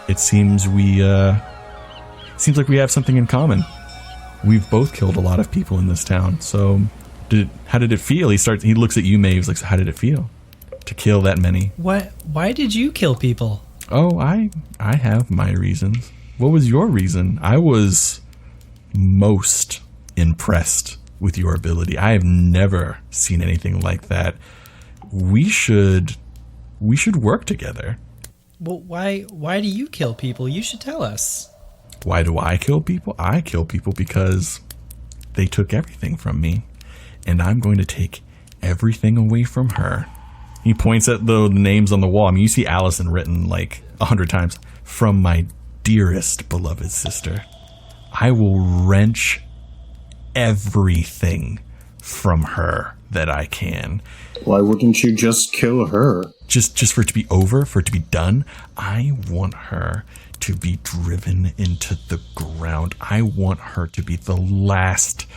it seems seems like we have something in common. We've both killed a lot of people in this town. So, how did it feel? He looks at you, Maeve. He's like, so how did it feel to kill that many? What? Why did you kill people? Oh, I have my reasons. What was your reason? I was most impressed with your ability. I have never seen anything like that. We should work together. Well, why do you kill people? You should tell us. Why do I kill people? I kill people because they took everything from me, and I'm going to take everything away from her. He points at the names on the wall. I mean, you see Allison written like 100 times. From my dearest beloved sister. I will wrench everything from her that I can. Why wouldn't you just kill her? Just for it to be over, for it to be done. I want her to be driven into the ground. I want her to be the last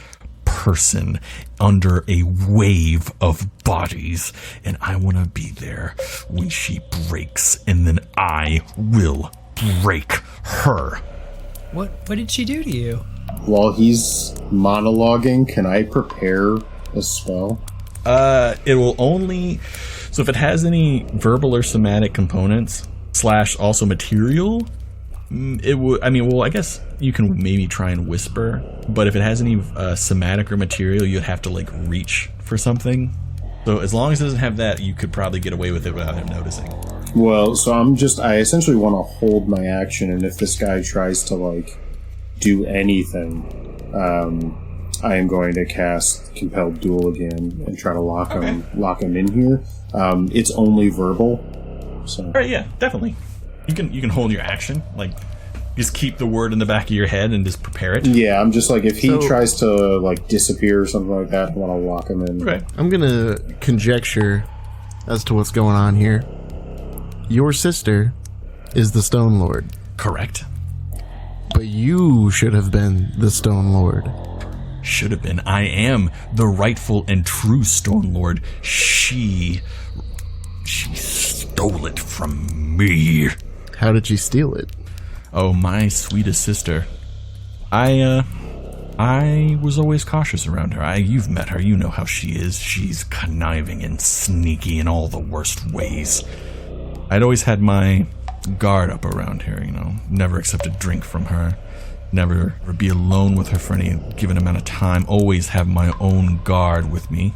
person under a wave of bodies, and I want to be there when she breaks, and then I will break her. What did she do to you? While he's monologuing, can I prepare a spell? It will only... So if it has any verbal or somatic components, / also material, it would... I mean, well, I guess you can maybe try and whisper, but if it has any somatic or material, you'd have to, like, reach for something. So as long as it doesn't have that, you could probably get away with it without him noticing. Well, so I essentially want to hold my action, and if this guy tries to, like, do anything, I am going to cast Compelled Duel again and try to lock him in here. It's only verbal, so. All right, yeah, definitely. You can hold your action, like, just keep the word in the back of your head and just prepare it. Yeah, I'm just like, if he tries to, like, disappear or something like that, I want to lock him in. Okay. I'm gonna conjecture as to what's going on here. Your sister is the Stonelord. Correct. But you should have been the Stonelord. Should have been. I am the rightful and true Stonelord. She stole it from me. How did she steal it? Oh, my sweetest sister. I was always cautious around her. You've met her. You know how she is. She's conniving and sneaky in all the worst ways. I'd always had my guard up around her, Never accept a drink from her. Never be alone with her for any given amount of time. Always have my own guard with me.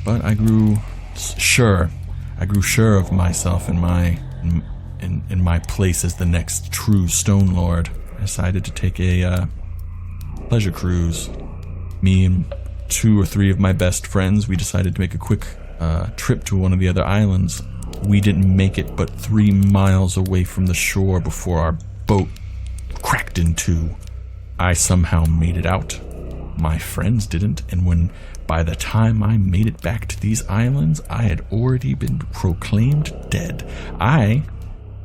But I grew sure. I grew sure of myself and in my place as the next true Stonelord. I decided to take a pleasure cruise. Me and 2 or 3 of my best friends, we decided to make a quick trip to one of the other islands. We didn't make it but 3 miles away from the shore before our boat cracked in 2. I somehow made it out. My friends didn't, and by the time I made it back to these islands, I had already been proclaimed dead.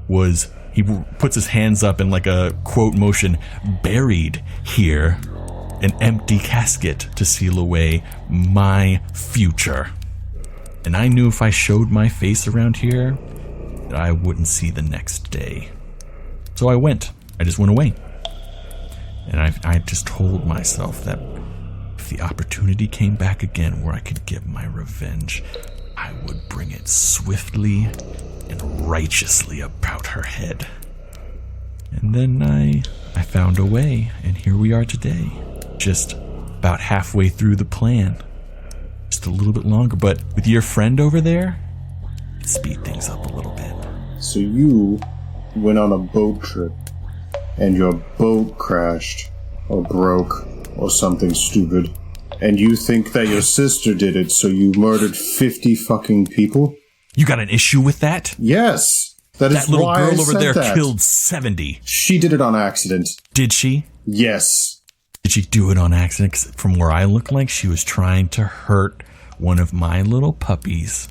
He puts his hands up in like a quote motion, buried here, an empty casket to seal away my future. And I knew if I showed my face around here, that I wouldn't see the next day. So I went. I just went away. And I just told myself that if the opportunity came back again where I could get my revenge, I would bring it swiftly and righteously about her head. And then I found a way, and here we are today. Just about halfway through the plan. Just a little bit longer, but with your friend over there, speed things up a little bit. So you went on a boat trip, and your boat crashed, or broke, or something stupid, and you think that your sister did it, so you murdered 50 fucking people? You got an issue with that? Yes! That little why girl I over said there that. killed 70. She did it on accident. Did she? Yes. Did she do it on accident? 'Cause from where I look like, she was trying to hurt one of my little puppies.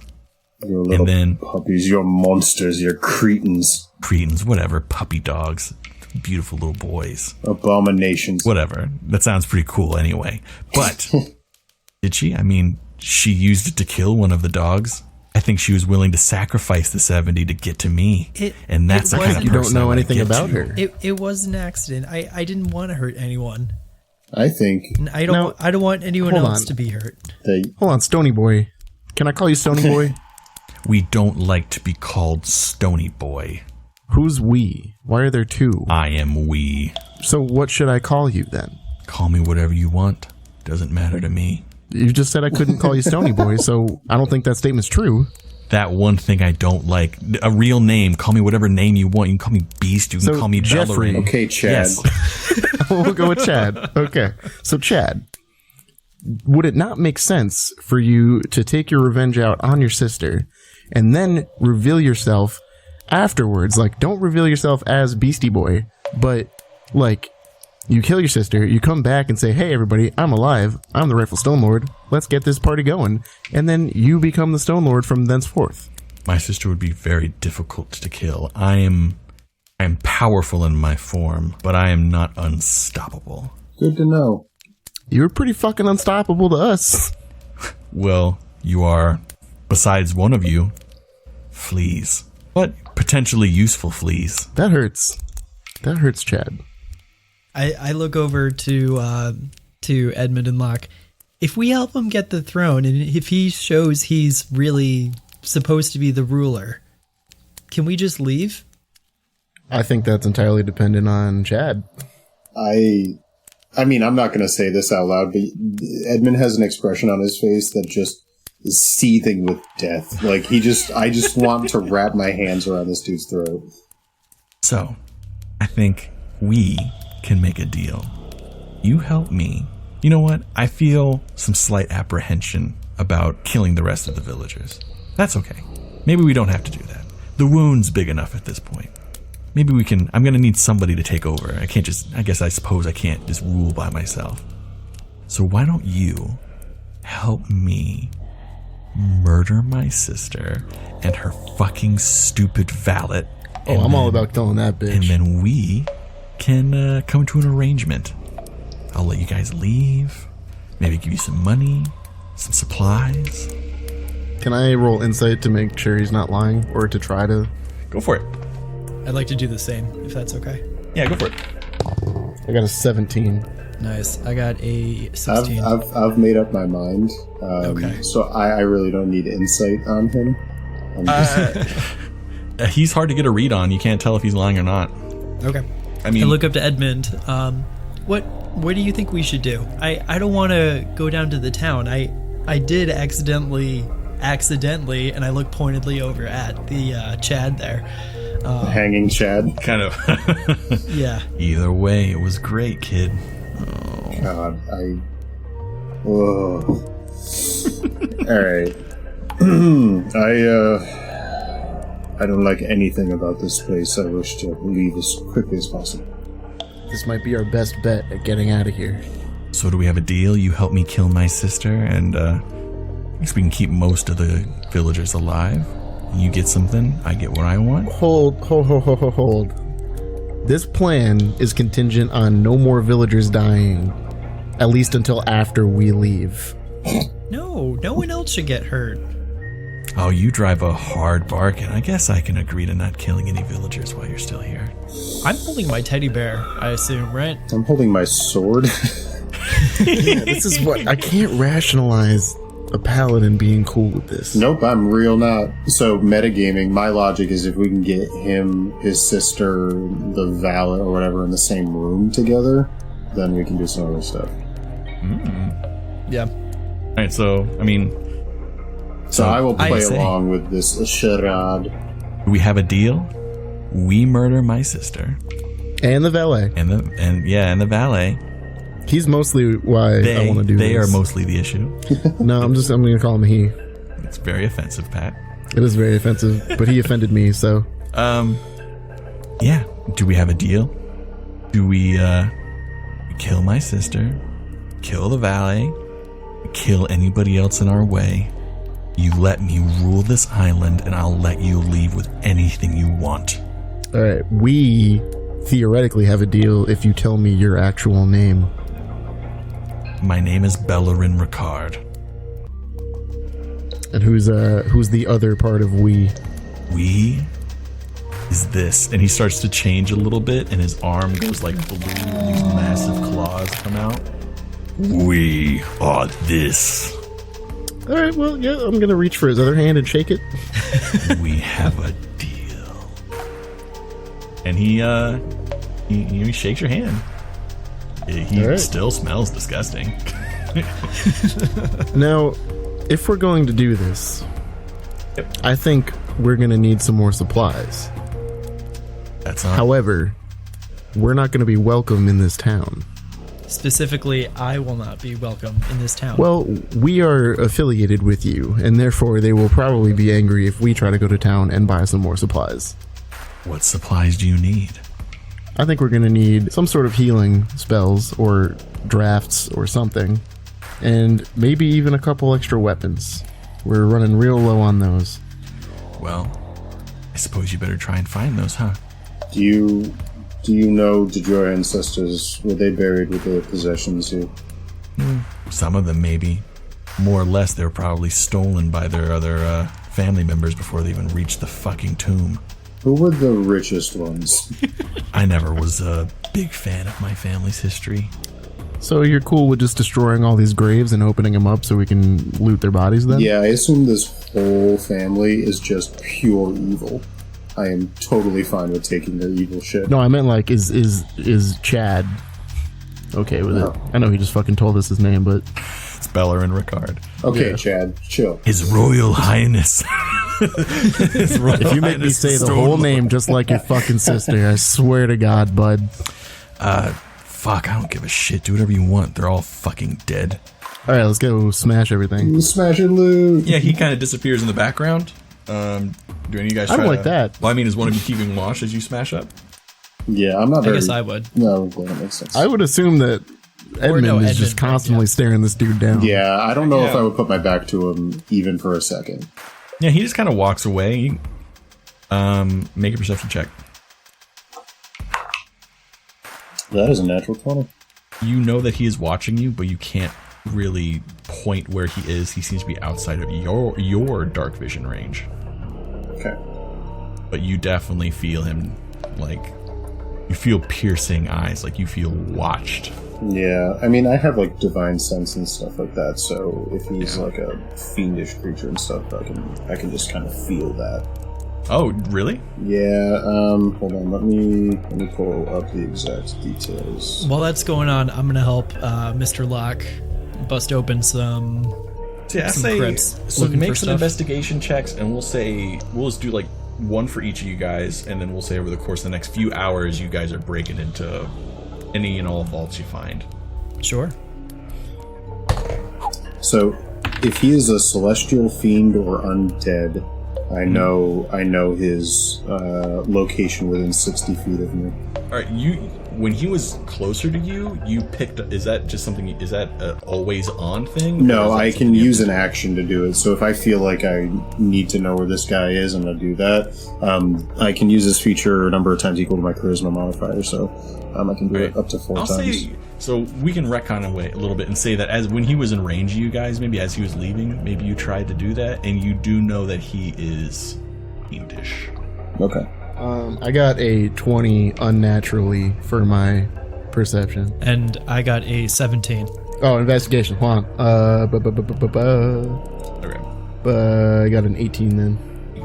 Your little puppies, your monsters, your cretins. Cretins, whatever, puppy dogs. Beautiful little boys. Abominations. Whatever. That sounds pretty cool anyway. But, did she? I mean, she used it to kill one of the dogs. I think she was willing to sacrifice the 70 to get to me. And that's the kind of You person don't know I wanna anything get about to. her. It was an accident. I didn't want to hurt anyone. I think And I don't want anyone hold else on. to be hurt. that Hold on, Stony Boy. Can I call you Stony Boy? We don't like to be called Stony Boy. Who's we? Why are there two? I am we. So what should I call you then? Call me whatever you want. Doesn't matter to me. You just said I couldn't call you Stony Boy, so I don't think that statement's true. That one thing I don't like. A real name. Call me whatever name you want. You can call me Beast. You can So, call me Jeffrey. Bellerin. okay, Chad. Yes. We'll go with Chad. Okay. So, Chad, would it not make sense for you to take your revenge out on your sister and then reveal yourself afterwards? Like, don't reveal yourself as Beastie Boy, but, like, you kill your sister, you come back and say, hey, everybody, I'm alive. I'm the rightful Stonelord. Let's get this party going. And then you become the Stonelord from thenceforth. My sister would be very difficult to kill. I am powerful in my form, but I am not unstoppable. Good to know. You're pretty fucking unstoppable to us. Well, you are, besides one of you, fleas. But potentially useful fleas. That hurts. That hurts, Chad. I look over to Edmund and Locke. If we help him get the throne, and if he shows he's really supposed to be the ruler, can we just leave? I think that's entirely dependent on Chad. I mean, I'm not going to say this out loud, but Edmund has an expression on his face that just is seething with death. Like, I just want to wrap my hands around this dude's throat. So, I think we can make a deal. You help me. You know what? I feel some slight apprehension about killing the rest of the villagers. That's okay. Maybe we don't have to do that. The wound's big enough at this point. Maybe we can. I'm going to need somebody to take over. I suppose I can't just rule by myself. So why don't you help me murder my sister and her fucking stupid valet? Oh, I'm all about killing that bitch. And then we can come to an arrangement. I'll let you guys leave. Maybe give you some money, some supplies. Can I roll insight to make sure he's not lying, or to try to? Go for it. I'd like to do the same, if that's okay. Yeah, go for it. I got a 17. Nice. I got a 16. I've made up my mind. Okay. So I really don't need insight on him. He's hard to get a read on. You can't tell if he's lying or not. Okay. I mean, I look up to Edmund. What do you think we should do? I don't want to go down to the town. I did accidentally, and I look pointedly over at the Chad there. Hanging Chad. kind of. Yeah. Either way, it was great, kid. God, whoa. Alright. I don't like anything about this place. I wish to leave as quickly as possible. This might be our best bet at getting out of here. So do we have a deal? You help me kill my sister, and I guess we can keep most of the villagers alive. You get something, I get what I want. Hold. This plan is contingent on no more villagers dying, at least until after we leave. No one else should get hurt. Oh, you drive a hard bargain. I guess I can agree to not killing any villagers while you're still here. I'm holding my teddy bear, I assume, right? I'm holding my sword. Yeah, this is what I can't rationalize a paladin being cool with this. Nope, I'm real not. So, metagaming, my logic is if we can get him, his sister, the valet, or whatever in the same room together, then we can do some other stuff. Yeah. All right, so, I mean... So I will play say- along with this charade. We have a deal. We murder my sister And the valet. and the valet. He's mostly why I want to do They this. are mostly the issue. No, I'm going to call him he. It's very offensive, Pat. It is very offensive, but he offended me, so. Yeah. Do we have a deal? Do we kill my sister, kill the valet, kill anybody else in our way? You let me rule this island, and I'll let you leave with anything you want. Alright, we theoretically have a deal if you tell me your actual name. My name is Bellerin Ricard. And who's the other part of we? We is this. And he starts to change a little bit, and his arm goes like blue, and these massive claws come out. We are this. All right, well, yeah, I'm going to reach for his other hand and shake it. We have a deal. And he shakes your hand. He right. still smells disgusting. Now, if we're going to do this, Yep. I think we're going to need some more supplies. That's not. However, we're not going to be welcome in this town. Specifically, I will not be welcome in this town. Well, we are affiliated with you, and therefore they will probably be angry if we try to go to town and buy some more supplies. What supplies do you need? I think we're going to need some sort of healing spells or drafts or something, and maybe even a couple extra weapons. We're running real low on those. Well, I suppose you better try and find those, huh? Do you know, did your ancestors, were they buried with their possessions here? Some of them, maybe. More or less, they were probably stolen by their other family members before they even reached the fucking tomb. Who were the richest ones? I never was a big fan of my family's history. So you're cool with just destroying all these graves and opening them up so we can loot their bodies then? Yeah, I assume this whole family is just pure evil. I am totally fine with taking their evil shit. No, I meant like, is Chad okay with it? I know he just fucking told us his name, but... It's Beller and Ricard. Okay, Yeah. Chad, chill. His Royal Highness. His Royal If you make me Highness say the whole Stonelord. name just like your fucking sister, I swear to God, bud. Fuck, I don't give a shit. Do whatever you want. They're all fucking dead. All right, let's go smash everything. Smash and loot. Yeah, he kind of disappears in the background. Do any of you guys I try don't like that. Well, I mean, is one of you keeping watch as you smash up? Yeah, I'm not I very... guess I would. No, well, that makes sense. I would assume that Edmund no, is Edmund, just constantly yeah. staring this dude down. Yeah, I don't know if Yeah. I would put my back to him even for a second. Yeah, he just kind of walks away. Make a perception check. That is a natural 20. You know that he is watching you, but you can't really point where he is. He seems to be outside of your dark vision range. Okay. But you definitely feel him, like, you feel piercing eyes, like you feel watched. Yeah, I mean, I have, like, divine sense and stuff like that, so if he's, like, a fiendish creature and stuff, I can just kind of feel that. Oh, really? Yeah, hold on, let me pull up the exact details. While that's going on, I'm going to help Mr. Locke bust open some... So yeah, I Some say, crypts so looking make for some stuff. investigation checks, and we'll just do like one for each of you guys, and then we'll say over the course of the next few hours, you guys are breaking into any and all vaults you find. Sure. So, if he is a celestial fiend or undead, I know his location within 60 feet of me. All right, when he was closer to you, you picked. Is that just something? Is that an always on thing? No, Or I is that can something you use have an action to do it. So if I feel like I need to know where this guy is, I'm going to do that. I can use this feature a number of times equal to my charisma modifier, so I can do it up to 4 I'll times. say, so we can retcon away a little bit and say that as when he was in range of you guys, maybe as he was leaving, maybe you tried to do that, and you do know that he is fiendish. Okay. I got a 20 unnaturally for my perception. And I got a 17. Oh, investigation. Hold on. Okay. I got an 18 then.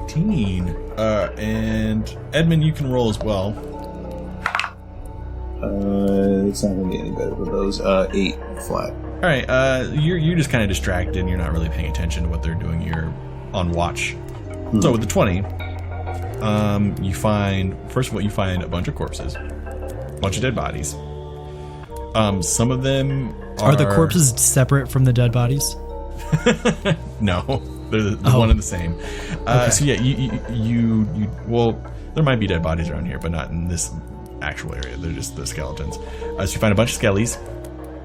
18. And Edmund, you can roll as well. It's not going to be any better with those. 8 flat. All right. You're just kind of distracted, and you're not really paying attention to what they're doing. You're on watch. So with the 20, you find, first of all, you find a bunch of corpses, a bunch of dead bodies. Some of them Are the corpses separate from the dead bodies? No, they're the one and the same. So yeah, you well, there might be dead bodies around here, but not in this actual area. They're just the skeletons. So you find a bunch of skellies.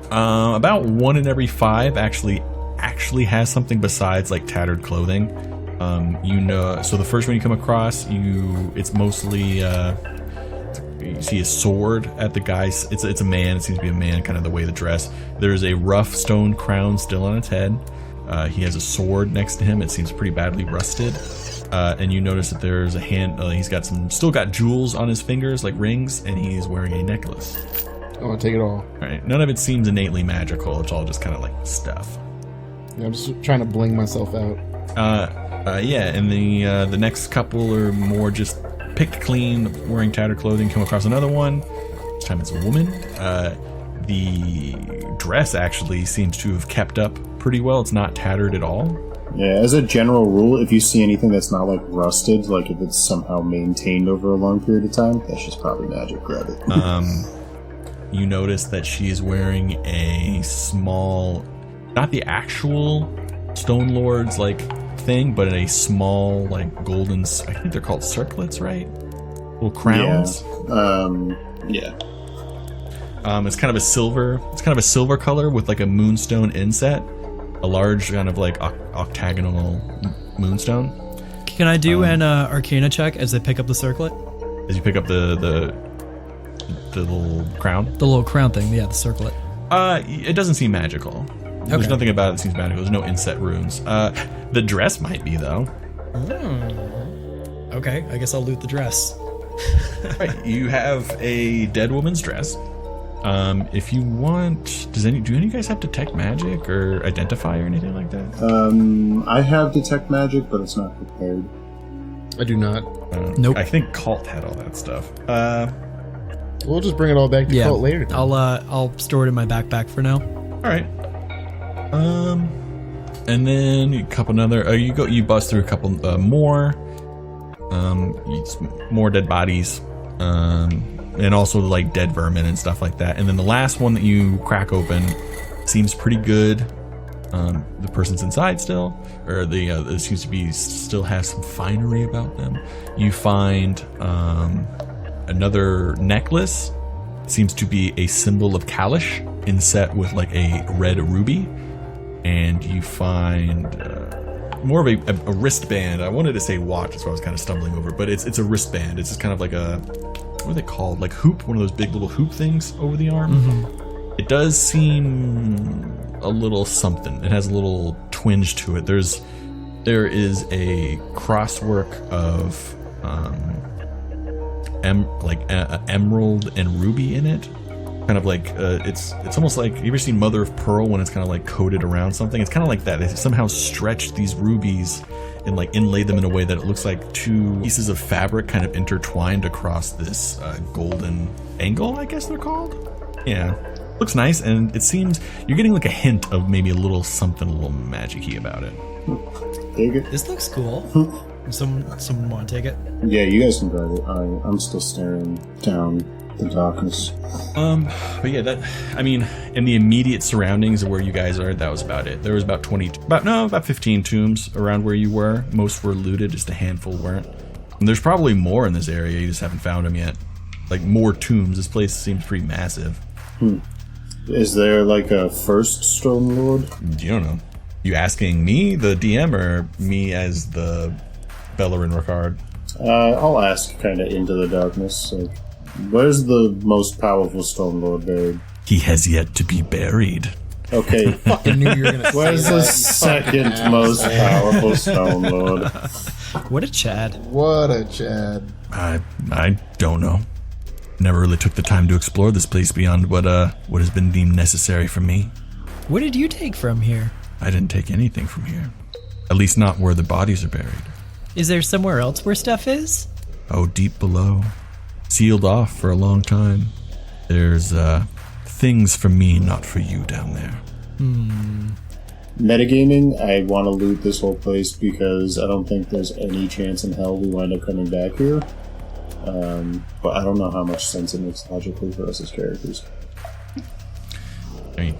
About 1 in every 5 actually has something besides like tattered clothing. So the first one you come across, it's mostly you see a sword at the guy's. It's a man. It seems to be a man, kind of the way the dress. There's a rough stone crown still on its head. He has a sword next to him. It seems pretty badly rusted. And you notice that there's a hand. He's got still got jewels on his fingers, like rings, and he's wearing a necklace. I want to take it all. All right. None of it seems innately magical. It's all just kind of like stuff. Yeah, I'm just trying to bling myself out. Yeah. And the next couple are more just picked clean, wearing tattered clothing. Come across another one. This time it's a woman. The dress actually seems to have kept up pretty well. It's not tattered at all. Yeah, as a general rule, if you see anything that's not like rusted, like if it's somehow maintained over a long period of time, that's just probably magic. Grab it. You notice that she is wearing a small, not the actual Stonelord's like thing, but a small like golden. I think they're called circlets, right? Little crowns. Yeah. It's kind of a silver. It's kind of a silver color with like a moonstone inset, a large kind of like octagonal moonstone. Can I do an Arcana check as I pick up the circlet? As you pick up the little crown. The little crown thing, yeah, the circlet. It doesn't seem magical. There's Okay. nothing about it that seems magical. There's no inset runes. The dress might be though. Okay, I guess I'll loot the dress. Right, you have a dead woman's dress. If you want, do any of you guys have detect magic or identify or anything like that? I have detect magic, but it's not prepared. I do not. Nope. I think Cult had all that stuff. We'll just bring it all back to Yeah, Cult later. Then. I'll store it in my backpack for now. All right. And then a couple another. You bust through a couple more. More dead bodies. And also like dead vermin and stuff like that. And then the last one that you crack open seems pretty good. The person's inside still, or it seems to be still has some finery about them. You find another necklace. Seems to be a symbol of Kalish inset with like a red ruby. And you find more of a wristband. I wanted to say watch, that's what I was kind of stumbling over, but it's a wristband. It's just kind of like a, what are they called? Like hoop, one of those big little hoop things over the arm. Mm-hmm. It does seem a little something. It has a little twinge to it. There is a crosswork of emerald and ruby in it. Kind of like it's almost like, you ever seen Mother of Pearl when it's kind of like coated around something? It's kind of like that. They somehow stretched these rubies and like inlaid them in a way that it looks like two pieces of fabric kind of intertwined across this golden angle, I guess they're called. Yeah, looks nice, and it seems you're getting like a hint of maybe a little something a little magic-y about it. Take it. This looks cool. Someone want to take it? Yeah, you guys can grab it. I'm still staring down the darkness. But yeah, in the immediate surroundings of where you guys are, that was about it. There was about 15 tombs around where you were. Most were looted, just a handful weren't. And there's probably more in this area, you just haven't found them yet. Like more tombs. This place seems pretty massive. Is there like a first Stonelord? You don't know. You asking me, the DM, or me as the Bellerin Ricard? I'll ask kind of into the darkness. Like, where's the most powerful Stonelord buried? He has yet to be buried. Okay. Fucking knew you were gonna say Where's that, the you second fucking most asshole. powerful Stonelord? What a Chad. What a Chad. I don't know. Never really took the time to explore this place beyond what has been deemed necessary for me. What did you take from here? I didn't take anything from here. At least not where the bodies are buried. Is there somewhere else where stuff is? Oh, deep below. Sealed off for a long time. There's things for me, not for you down there. Metagaming, I want to loot this whole place because I don't think there's any chance in hell we wind up coming back here. But I don't know how much sense it makes logically for us as characters. I mean,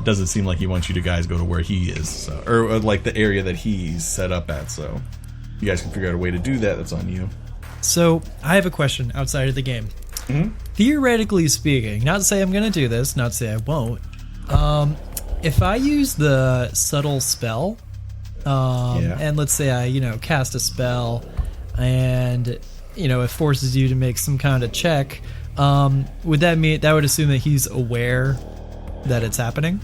doesn't seem like he wants you to guys go to where he is, so, or like the area that he's set up at. So you guys can figure out a way to do that. That's on you. So, I have a question outside of the game. Mm-hmm. Theoretically speaking, not to say I'm going to do this, not to say I won't, if I use the subtle spell, and let's say I, cast a spell, and, it forces you to make some kind of check, would that mean, that would assume that he's aware that it's happening?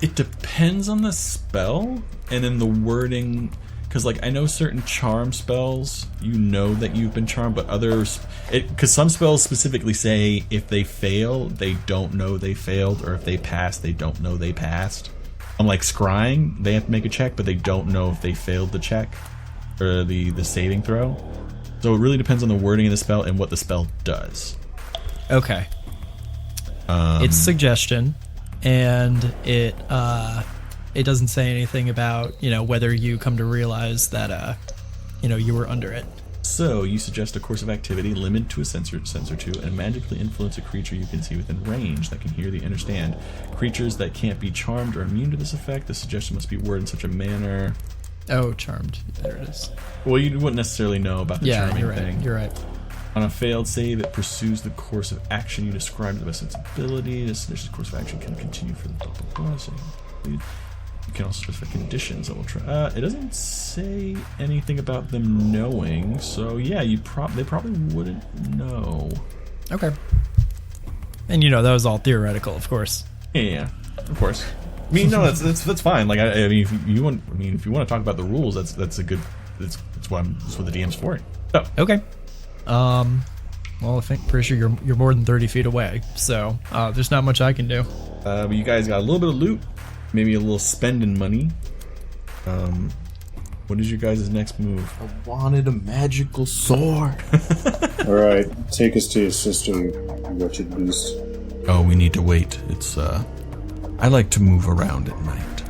It depends on the spell and in the wording. Because, like, I know certain charm spells, you know that you've been charmed, but others... Because some spells specifically say if they fail, they don't know they failed, or if they pass, they don't know they passed. Unlike scrying, they have to make a check, but they don't know if they failed the check, or the saving throw. So it really depends on the wording of the spell and what the spell does. Okay. It's suggestion, and it doesn't say anything about, whether you come to realize that, you were under it. So, you suggest a course of activity limited to a sensor 2 and magically influence a creature you can see within range that can hear the understand. Creatures that can't be charmed are immune to this effect. The suggestion must be worded in such a manner... Oh, charmed. There it is. Well, you wouldn't necessarily know about the charming you're right. thing. You're right. On a failed save, it pursues the course of action you described to the best of its ability. This course of action can continue for the double bonus. You can also specify conditions that will try. It doesn't say anything about them knowing, so yeah, they probably wouldn't know. Okay. And that was all theoretical, of course. Yeah, of course. I mean, no, that's fine. Like, I mean, if you want to talk about the rules, that's a good. That's what the DM's for. So. Okay. Well, I think pretty sure you're more than 30 feet away, so there's not much I can do. But you guys got a little bit of loot, maybe a little spending money. What is your guys' next move? I wanted a magical sword. All right, take us to your sister, you wretched beast. Oh, we need to wait. It's I like to move around at night.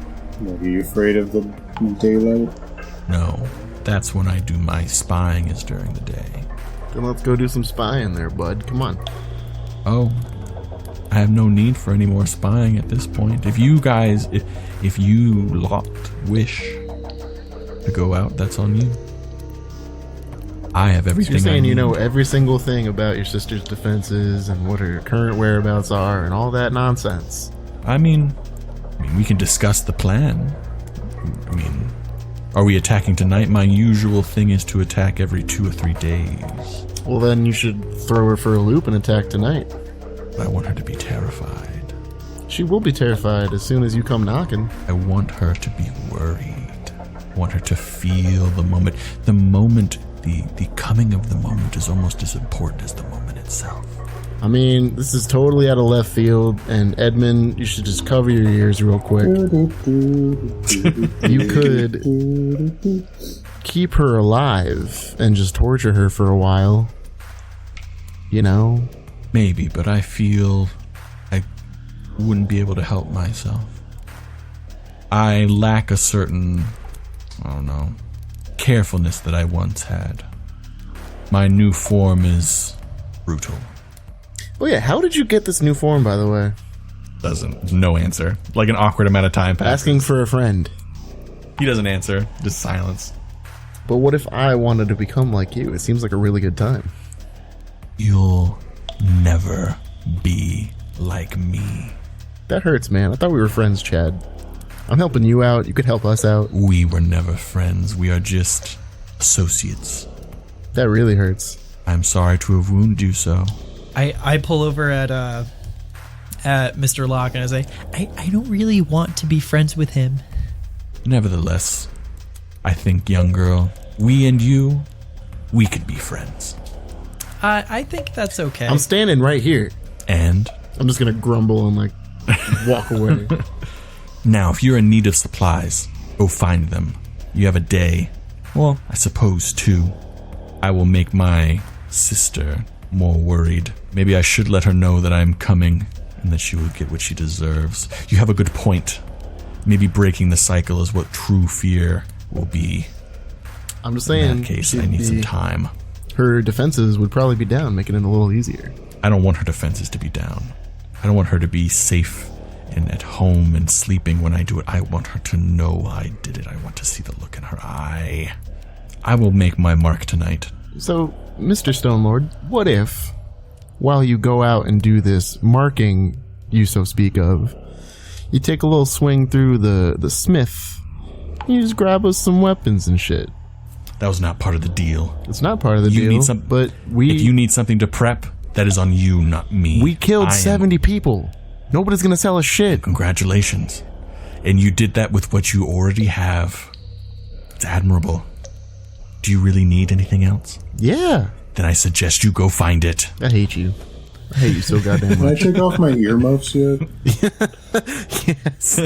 Are you afraid of the daylight? No, that's when I do my spying, is during the day. Then let's go do some spying there, bud. Come on. Oh, I have no need for any more spying at this point. If you guys, if you lot wish to go out, that's on you. I have everything. So you're saying I you need. know every single thing about your sister's defenses and what her current whereabouts are and all that nonsense. I mean, we can discuss the plan. I mean, are we attacking tonight? My usual thing is to attack every 2 or 3 days. Well, then you should throw her for a loop and attack tonight. I want her to be terrified. She will be terrified as soon as you come knocking. I want her to be worried. I want her to feel the moment. The moment, the coming of the moment is almost as important as the moment itself. I mean, this is totally out of left field, and Edmund, you should just cover your ears real quick. You could keep her alive and just torture her for a while. Maybe, but I feel I wouldn't be able to help myself. I lack a certain, carefulness that I once had. My new form is brutal. Oh yeah, how did you get this new form, by the way? No answer. Like an awkward amount of time passes. Asking for a friend. He doesn't answer. Just silence. But what if I wanted to become like you? It seems like a really good time. You'll never be like me. That hurts, man. I thought we were friends, Chad. I'm helping you out. You could help us out. We were never friends. We are just associates. That really hurts. I'm sorry to have wounded you so. I pull over at Mr. Locke and I say, I don't really want to be friends with him. Nevertheless, I think, young girl, we and you, we could be friends. I think that's okay. I'm standing right here. And? I'm just gonna grumble and walk away. Now, if you're in need of supplies, go find them. You have a day. Well, I suppose 2. I will make my sister more worried. Maybe I should let her know that I'm coming and that she will get what she deserves. You have a good point. Maybe breaking the cycle is what true fear will be. I'm just saying. In that case, I need some time. Her defenses would probably be down, making it a little easier. I don't want her defenses to be down. I don't want her to be safe and at home and sleeping when I do it. I want her to know I did it. I want to see the look in her eye. I will make my mark tonight. So, Mr. Stonelord, what if, while you go out and do this marking you so speak of, you take a little swing through the smith, and you just grab us some weapons and shit? That was not part of the deal. It's not part of the deal, but if you need something to prep, that is on you, not me. We killed 70 people. Nobody's gonna sell us shit. Congratulations. And you did that with what you already have. It's admirable. Do you really need anything else? Yeah. Then I suggest you go find it. I hate you. I hate you so goddamn Can I much. take off my earmuffs yet? Yes.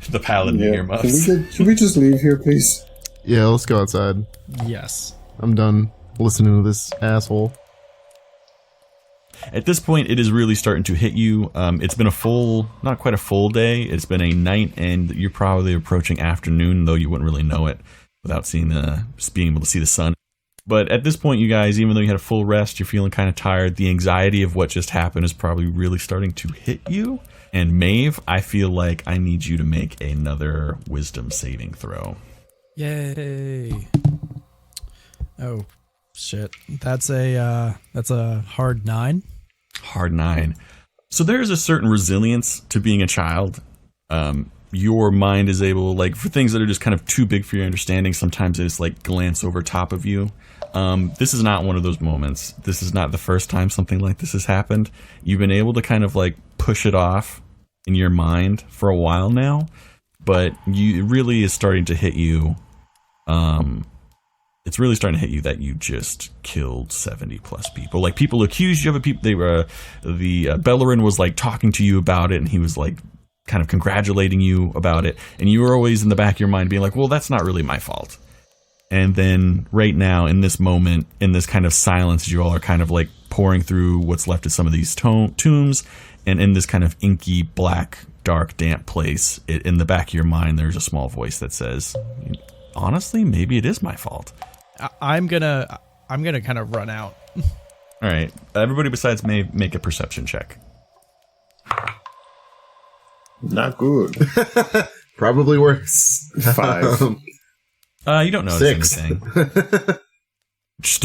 The paladin earmuffs. Can we just leave here, please? Yeah, let's go outside. Yes. I'm done listening to this asshole. At this point, it is really starting to hit you. It's been not quite a full day. It's been a night, and you're probably approaching afternoon, though you wouldn't really know it without being able to see the sun. But at this point, you guys, even though you had a full rest, you're feeling kind of tired. The anxiety of what just happened is probably really starting to hit you. And Maeve, I feel like I need you to make another wisdom saving throw. Yay. Oh, shit. That's a hard 9. Hard 9. So there is a certain resilience to being a child. Your mind is able, like, for things that are just kind of too big for your understanding, sometimes they just, like, glance over top of you. This is not one of those moments. This is not the first time something like this has happened. You've been able to kind of, like, push it off in your mind for a while now, but it really is starting to hit you. It's really starting to hit you that you just killed 70 plus people. Like, people accused you of it. The Bellerin was, like, talking to you about it, and he was, like, kind of congratulating you about it, and you were always in the back of your mind being like, well, that's not really my fault. And then right now, in this moment, in this kind of silence, you all are kind of like pouring through what's left of some of these tombs, and in this kind of inky, black, dark, damp place, in the back of your mind, there's a small voice that says, honestly, maybe it is my fault. I'm gonna kind of run out. All right, everybody besides May make a perception check. Not good. Probably worse. 5. You don't notice 6. anything. Just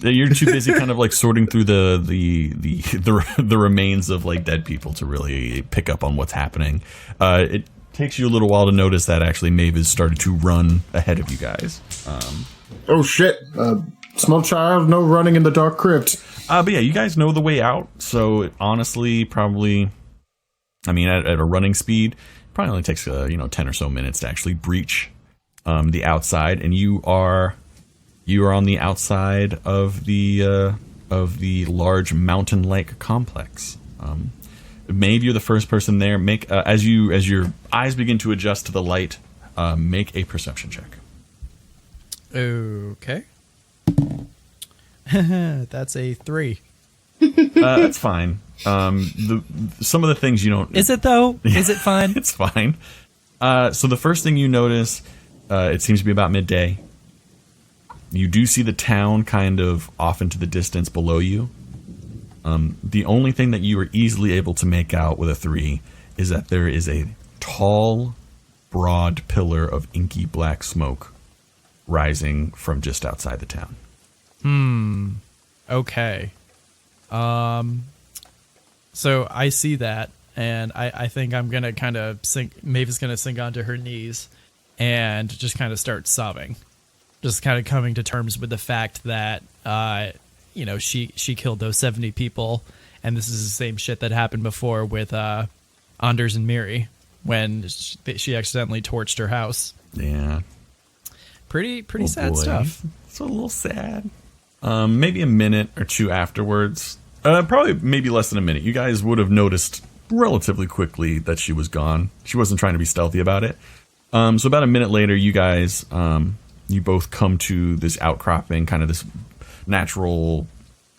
you're too busy kind of like sorting through the remains of like dead people to really pick up on what's happening. It takes you a little while to notice that actually Maeve has started to run ahead of you guys. Oh shit! Small child, no running in the dark crypt. But yeah, you guys know the way out. So honestly, probably, I mean, at a running speed, probably only takes 10 or so minutes to actually breach the outside, and you are on the outside of the large mountain-like complex. Maybe you're the first person there. Make as your eyes begin to adjust to the light, make a perception check. Okay. That's a 3. That's fine. Some of the things you don't. Is it though? Is it fine? It's fine. So the first thing you notice, it seems to be about midday. You do see the town kind of off into the distance below you. The only thing that you are easily able to make out with a 3 is that there is a tall, broad pillar of inky black smoke rising from just outside the town. Okay. So I see that, and I think I'm gonna kind of sink. Maeve is gonna sink onto her knees and just kind of start sobbing, just kind of coming to terms with the fact that she killed those 70 people, and this is the same shit that happened before with Anders and Miri when she accidentally torched her house. Yeah. Pretty sad stuff. It's a little sad. Maybe a minute or two afterwards, probably maybe less than a minute, you guys would have noticed relatively quickly that she was gone. She wasn't trying to be stealthy about it. So about a minute later, you guys, you both come to this outcropping, kind of this natural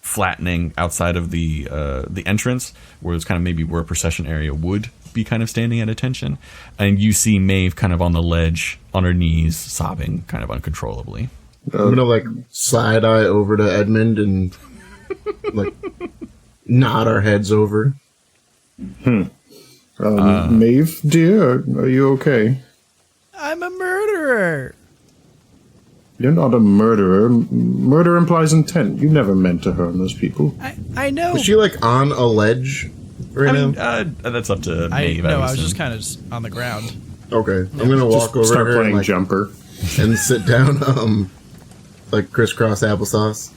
flattening outside of the entrance, where it's kind of maybe where a procession area would be kind of standing at attention. And you see Maeve kind of on the ledge, on her knees, sobbing kind of uncontrollably. I'm gonna like side eye over to Edmund and like nod our heads over. Maeve, dear, are you okay? I'm a murderer. You're not a murderer. Murder implies intent. You never meant to harm those people. I know. Was she like on a ledge right now? That's up to Maeve. I was just kind of on the ground. Okay, I'm gonna walk over Start to her playing and, like, jumper. and sit down, like crisscross applesauce.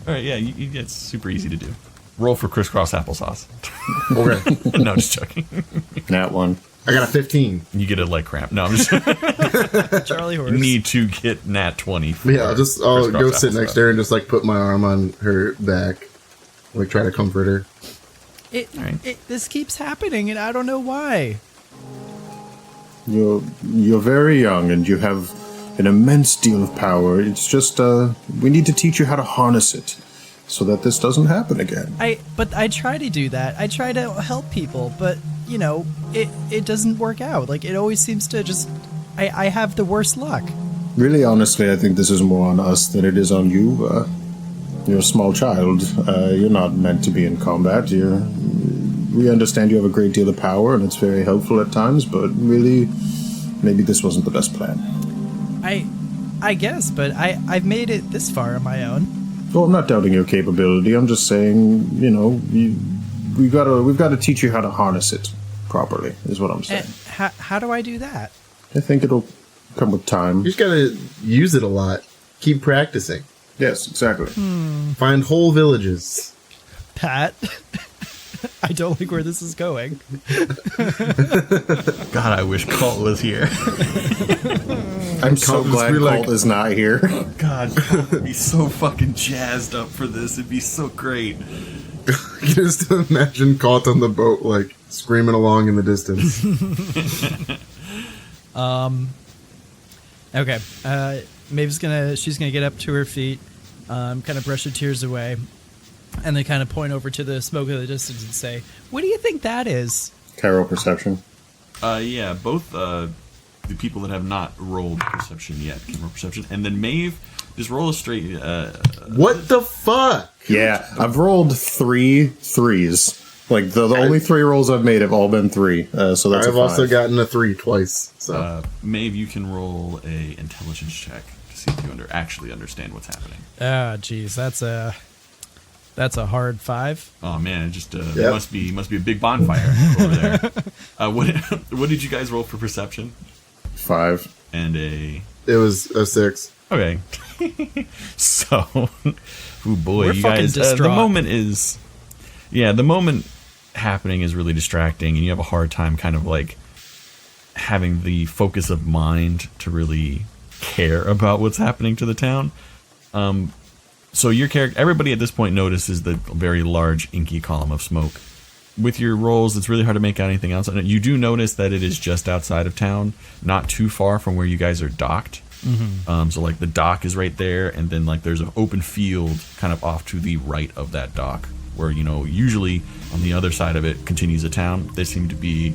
All right, yeah, it's super easy to do. Roll for crisscross applesauce. Okay. No, just joking. That one. I got a 15. You get a leg cramp. No, I'm just Charlie horse. You need to get nat 20. For Yeah, I'll go crisscross sit next applesauce. to her and just like put my arm on her back, like try to comfort her. This keeps happening, and I don't know why. You're very young, and you have an immense deal of power. It's just we need to teach you how to harness it, so that this doesn't happen again. But I try to do that. I try to help people, but you know, it doesn't work out. Like it always seems to just. I have the worst luck. Really, honestly, I think this is more on us than it is on you. You're a small child. You're not meant to be in combat. We understand you have a great deal of power, and it's very helpful at times, but really, maybe this wasn't the best plan. I guess, but I've made it this far on my own. Well, I'm not doubting your capability. I'm just saying, you know, we've got to teach you how to harness it properly, is what I'm saying. How do I do that? I think it'll come with time. You just gotta use it a lot. Keep practicing. Yes, exactly. Find whole villages. Pat, I don't like where this is going. God, I wish Colt was here. I'm so Colt is glad really Colt is not here. God, Colt would be so fucking jazzed up for this. It'd be so great. Just imagine caught on the boat, like screaming along in the distance. Okay. Maeve's she's gonna get up to her feet, kind of brush her tears away, and then kind of point over to the smoke in the distance and say, "What do you think that is?" Carol perception. Yeah, both the people that have not rolled perception yet can roll perception, and then Maeve, just roll a straight. What the fuck? Yeah, I've rolled 3 3s. Like the only 3 rolls I've made have all been 3. So that's I've a 5. also gotten a 3 twice. So Maeve, you can roll a intelligence check to see if you actually understand what's happening. Ah, geez, that's a hard 5. Oh man, it just Yep. must be a big bonfire over there. What did you guys roll for perception? 5. And a it was a 6. okay. So, oh boy, We're you fucking guys. The distraught. the moment happening is really distracting, and you have a hard time kind of like having the focus of mind to really care about what's happening to the town. So your character, everybody at this point notices the very large inky column of smoke. With your rolls, it's really hard to make out anything else. And you do notice that it is just outside of town, not too far from where you guys are docked. So like the dock is right there, and then like there's an open field kind of off to the right of that dock, where usually on the other side of it continues a town. There seems to be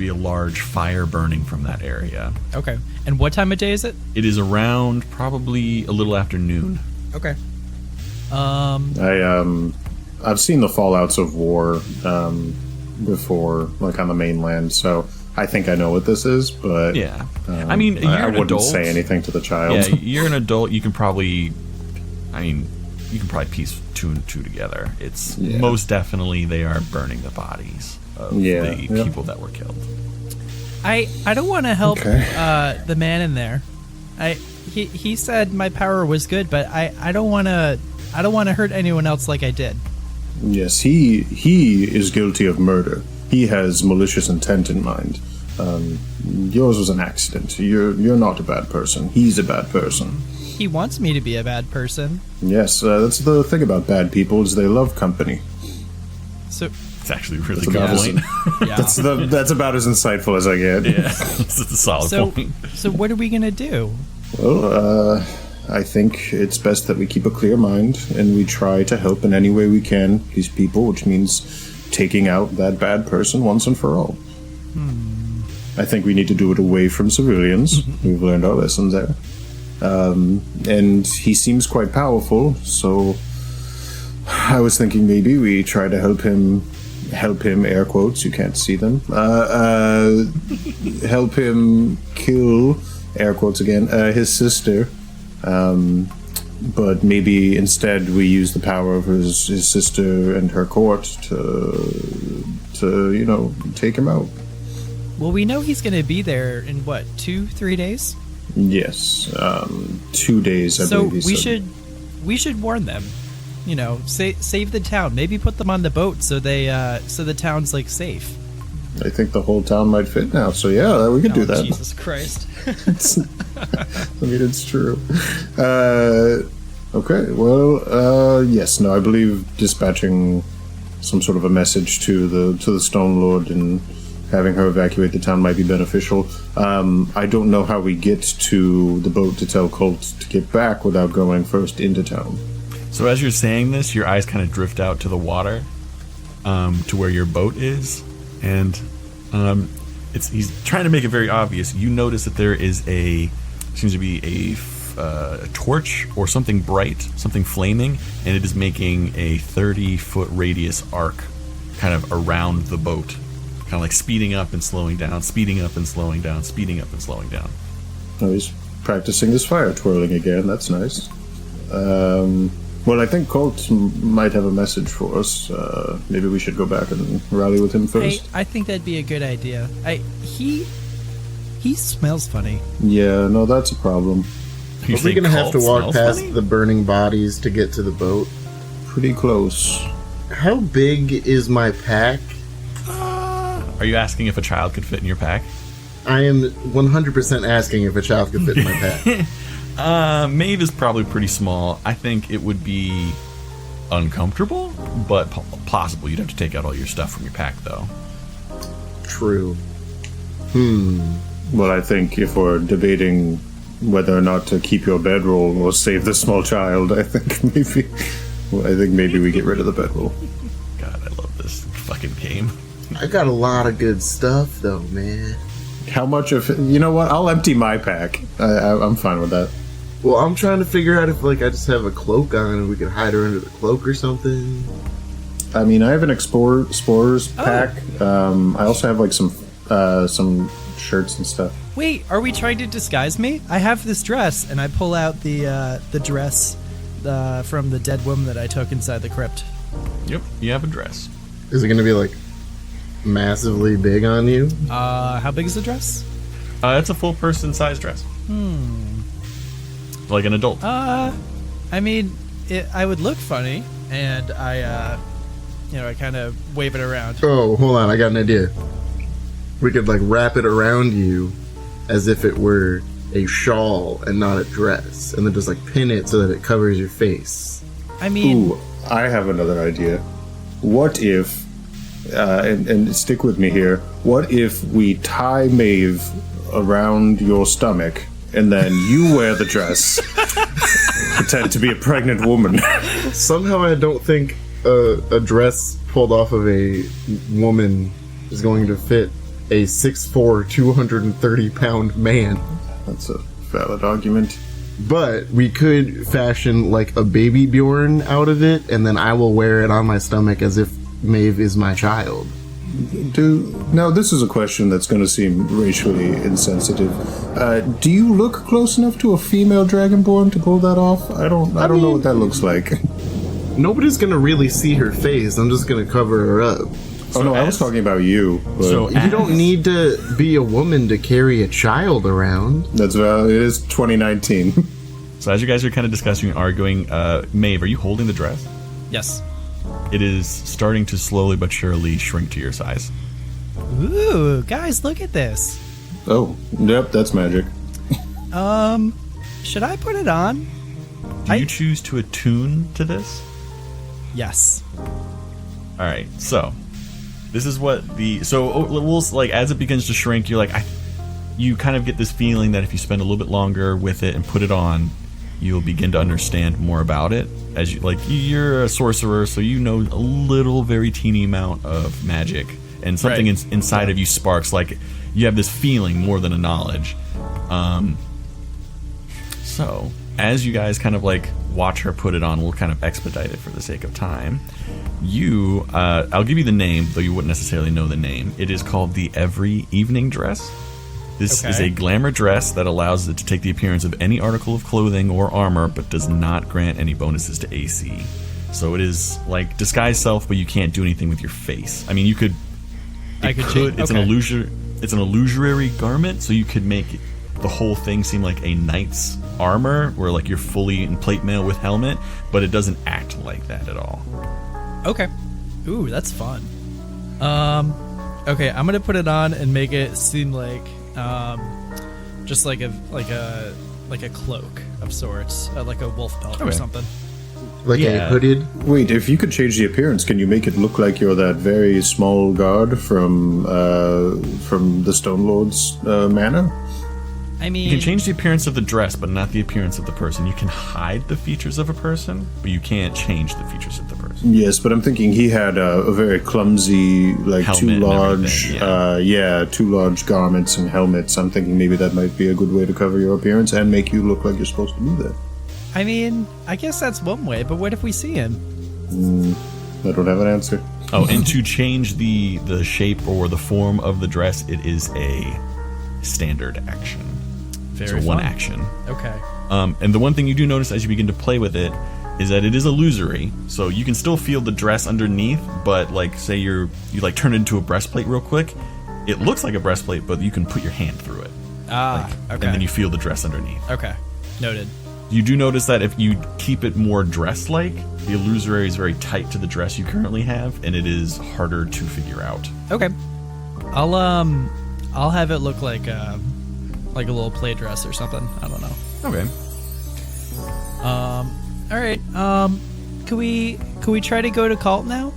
a large fire burning from that area. Okay. And what time of day is it? It is around probably a little after noon. Okay. I've seen the fallouts of war before, like on the mainland, so I think I know what this is, but Yeah, I mean, you're I an wouldn't adult. say anything to the child. Yeah, you're an adult. You can probably piece 2 and 2 together. It's most definitely they are burning the bodies of the people that were killed. I don't want to help Okay. the man in there. He said my power was good, but I don't want to hurt anyone else like I did. Yes, he is guilty of murder. He has malicious intent in mind. Yours was an accident. You're not a bad person. He's a bad person. He wants me to be a bad person. Yes, that's the thing about bad people is they love company. So It's actually a really That's good about point. yeah. That's about as insightful as I get. Yeah, it's a solid So point. so what are we gonna do? Well, I think it's best that we keep a clear mind and we try to help in any way we can these people, which means taking out that bad person once and for all. I think we need to do it away from civilians. We've learned our lessons there. And he seems quite powerful, so I was thinking maybe we try to help him, air quotes, you can't see them, help him kill, air quotes again, his sister. But maybe instead we use the power of his sister and her court to take him out. Well, we know he's gonna be there in what, 2-3 days? Yes, 2 days. I So believe he said. we should warn them. save the town. Maybe put them on the boat so the town's like safe. I think the whole town might fit now, so yeah, we could do that. Jesus Christ. I mean, it's true. Okay, well, yes, no, I believe dispatching some sort of a message to the Stonelord and having her evacuate the town might be beneficial. I don't know how we get to the boat to tell Colt to get back without going first into town. So as you're saying this, your eyes kind of drift out to the water, to where your boat is, and he's trying to make it very obvious. You notice that there seems to be a torch or something bright, something flaming, and it is making a 30-foot radius arc kind of around the boat, kind of like speeding up and slowing down, speeding up and slowing down, speeding up and slowing down. Oh, he's practicing his fire twirling again. That's nice. Well, I think Colt might have a message for us. Maybe we should go back and rally with him first. I think that'd be a good idea. He smells funny. Yeah, no, that's a problem. Are we going to have to walk past the burning bodies to get to the boat? Pretty close. How big is my pack? Are you asking if a child could fit in your pack? I am 100% asking if a child could fit in my pack. Maeve is probably pretty small. I think it would be uncomfortable, but possible. You'd have to take out all your stuff from your pack, though. True. Well, I think if we're debating whether or not to keep your bedroll or save the small child, I think maybe we get rid of the bedroll. God, I love this fucking game. I got a lot of good stuff, though, man. How much of it? You know what? I'll empty my pack. I'm fine with that. Well, I'm trying to figure out if, I just have a cloak on and we could hide her under the cloak or something. I mean, I have an explorer's pack. I also have, some shirts and stuff. Wait, are we trying to disguise me? I have this dress, and I pull out the dress from the dead woman that I took inside the crypt. Yep, you have a dress. Is it going to be, massively big on you? How big is the dress? It's a full person size dress. Like an adult. I mean, I would look funny, and I kind of wave it around. Oh, hold on, I got an idea. We could, wrap it around you as if it were a shawl and not a dress, and then just, pin it so that it covers your face. I mean... Ooh, I have another idea. What if... and stick with me here. What if we tie Maeve around your stomach, and then you wear the dress, pretend to be a pregnant woman? Somehow I don't think a dress pulled off of a woman is going to fit a 6'4", 230-pound man. That's a valid argument. But we could fashion a baby Bjorn out of it, and then I will wear it on my stomach as if Maeve is my child. Now, this is a question that's going to seem racially insensitive. Do you look close enough to a female dragonborn to pull that off? I don't know what that looks like. Nobody's going to really see her face. I'm just going to cover her up. Oh, no, I was talking about you. So you don't need to be a woman to carry a child around. That's valid. It is 2019. So as you guys are kind of discussing and arguing, Maeve, are you holding the dress? Yes. It is starting to slowly but surely shrink to your size. Ooh, guys, look at this. Oh, yep, that's magic. Should I put it on? Do you choose to attune to this? Yes. All right, so this is what we'll as it begins to shrink, you're you kind of get this feeling that if you spend a little bit longer with it and put it on, you'll begin to understand more about it. As you're a sorcerer, so you know a little, very teeny amount of magic, and something inside of you sparks. You have this feeling more than a knowledge. So as you guys kind of watch her put it on, we'll kind of expedite it for the sake of time. I'll give you the name, though you wouldn't necessarily know the name. It is called the Every Evening Dress. This is a glamour dress that allows it to take the appearance of any article of clothing or armor, but does not grant any bonuses to AC. So it is like disguise self, but you can't do anything with your face. I mean, you could. It's an illusory garment, so you could make the whole thing seem like a knight's armor, where like you're fully in plate mail with helmet, but it doesn't act like that at all. Okay. Ooh, that's fun. Okay, I'm gonna put it on and make it seem like just like a cloak of sorts, like a wolf pelt or something. Like a hooded. Wait, if you could change the appearance, can you make it look like you're that very small guard from the Stonelord's manor? I mean, You can change the appearance of the dress, but not the appearance of the person. You can hide the features of a person, but you can't change the features of the person. Yes, but I'm thinking he had a very clumsy, like Helmet two and large, everything, two large garments and helmets. I'm thinking maybe that might be a good way to cover your appearance and make you look like you're supposed to be there. I mean, I guess that's one way, but what if we see him? I don't have an answer. Oh, and to change the shape or the form of the dress, it is a standard action. Very so one fun. action. Okay. And the one thing you do notice as you begin to play with it is that it is illusory. So you can still feel the dress underneath, but like say you like turn it into a breastplate real quick, it looks like a breastplate, but you can put your hand through it. Okay. And then you feel the dress underneath. Okay. Noted. You do notice that if you keep it more dress-like, the illusory is very tight to the dress you currently have, and it is harder to figure out. Okay. I'll have it look like a little play dress or something. I don't know. Okay. All right. Can we try to go to Cult now?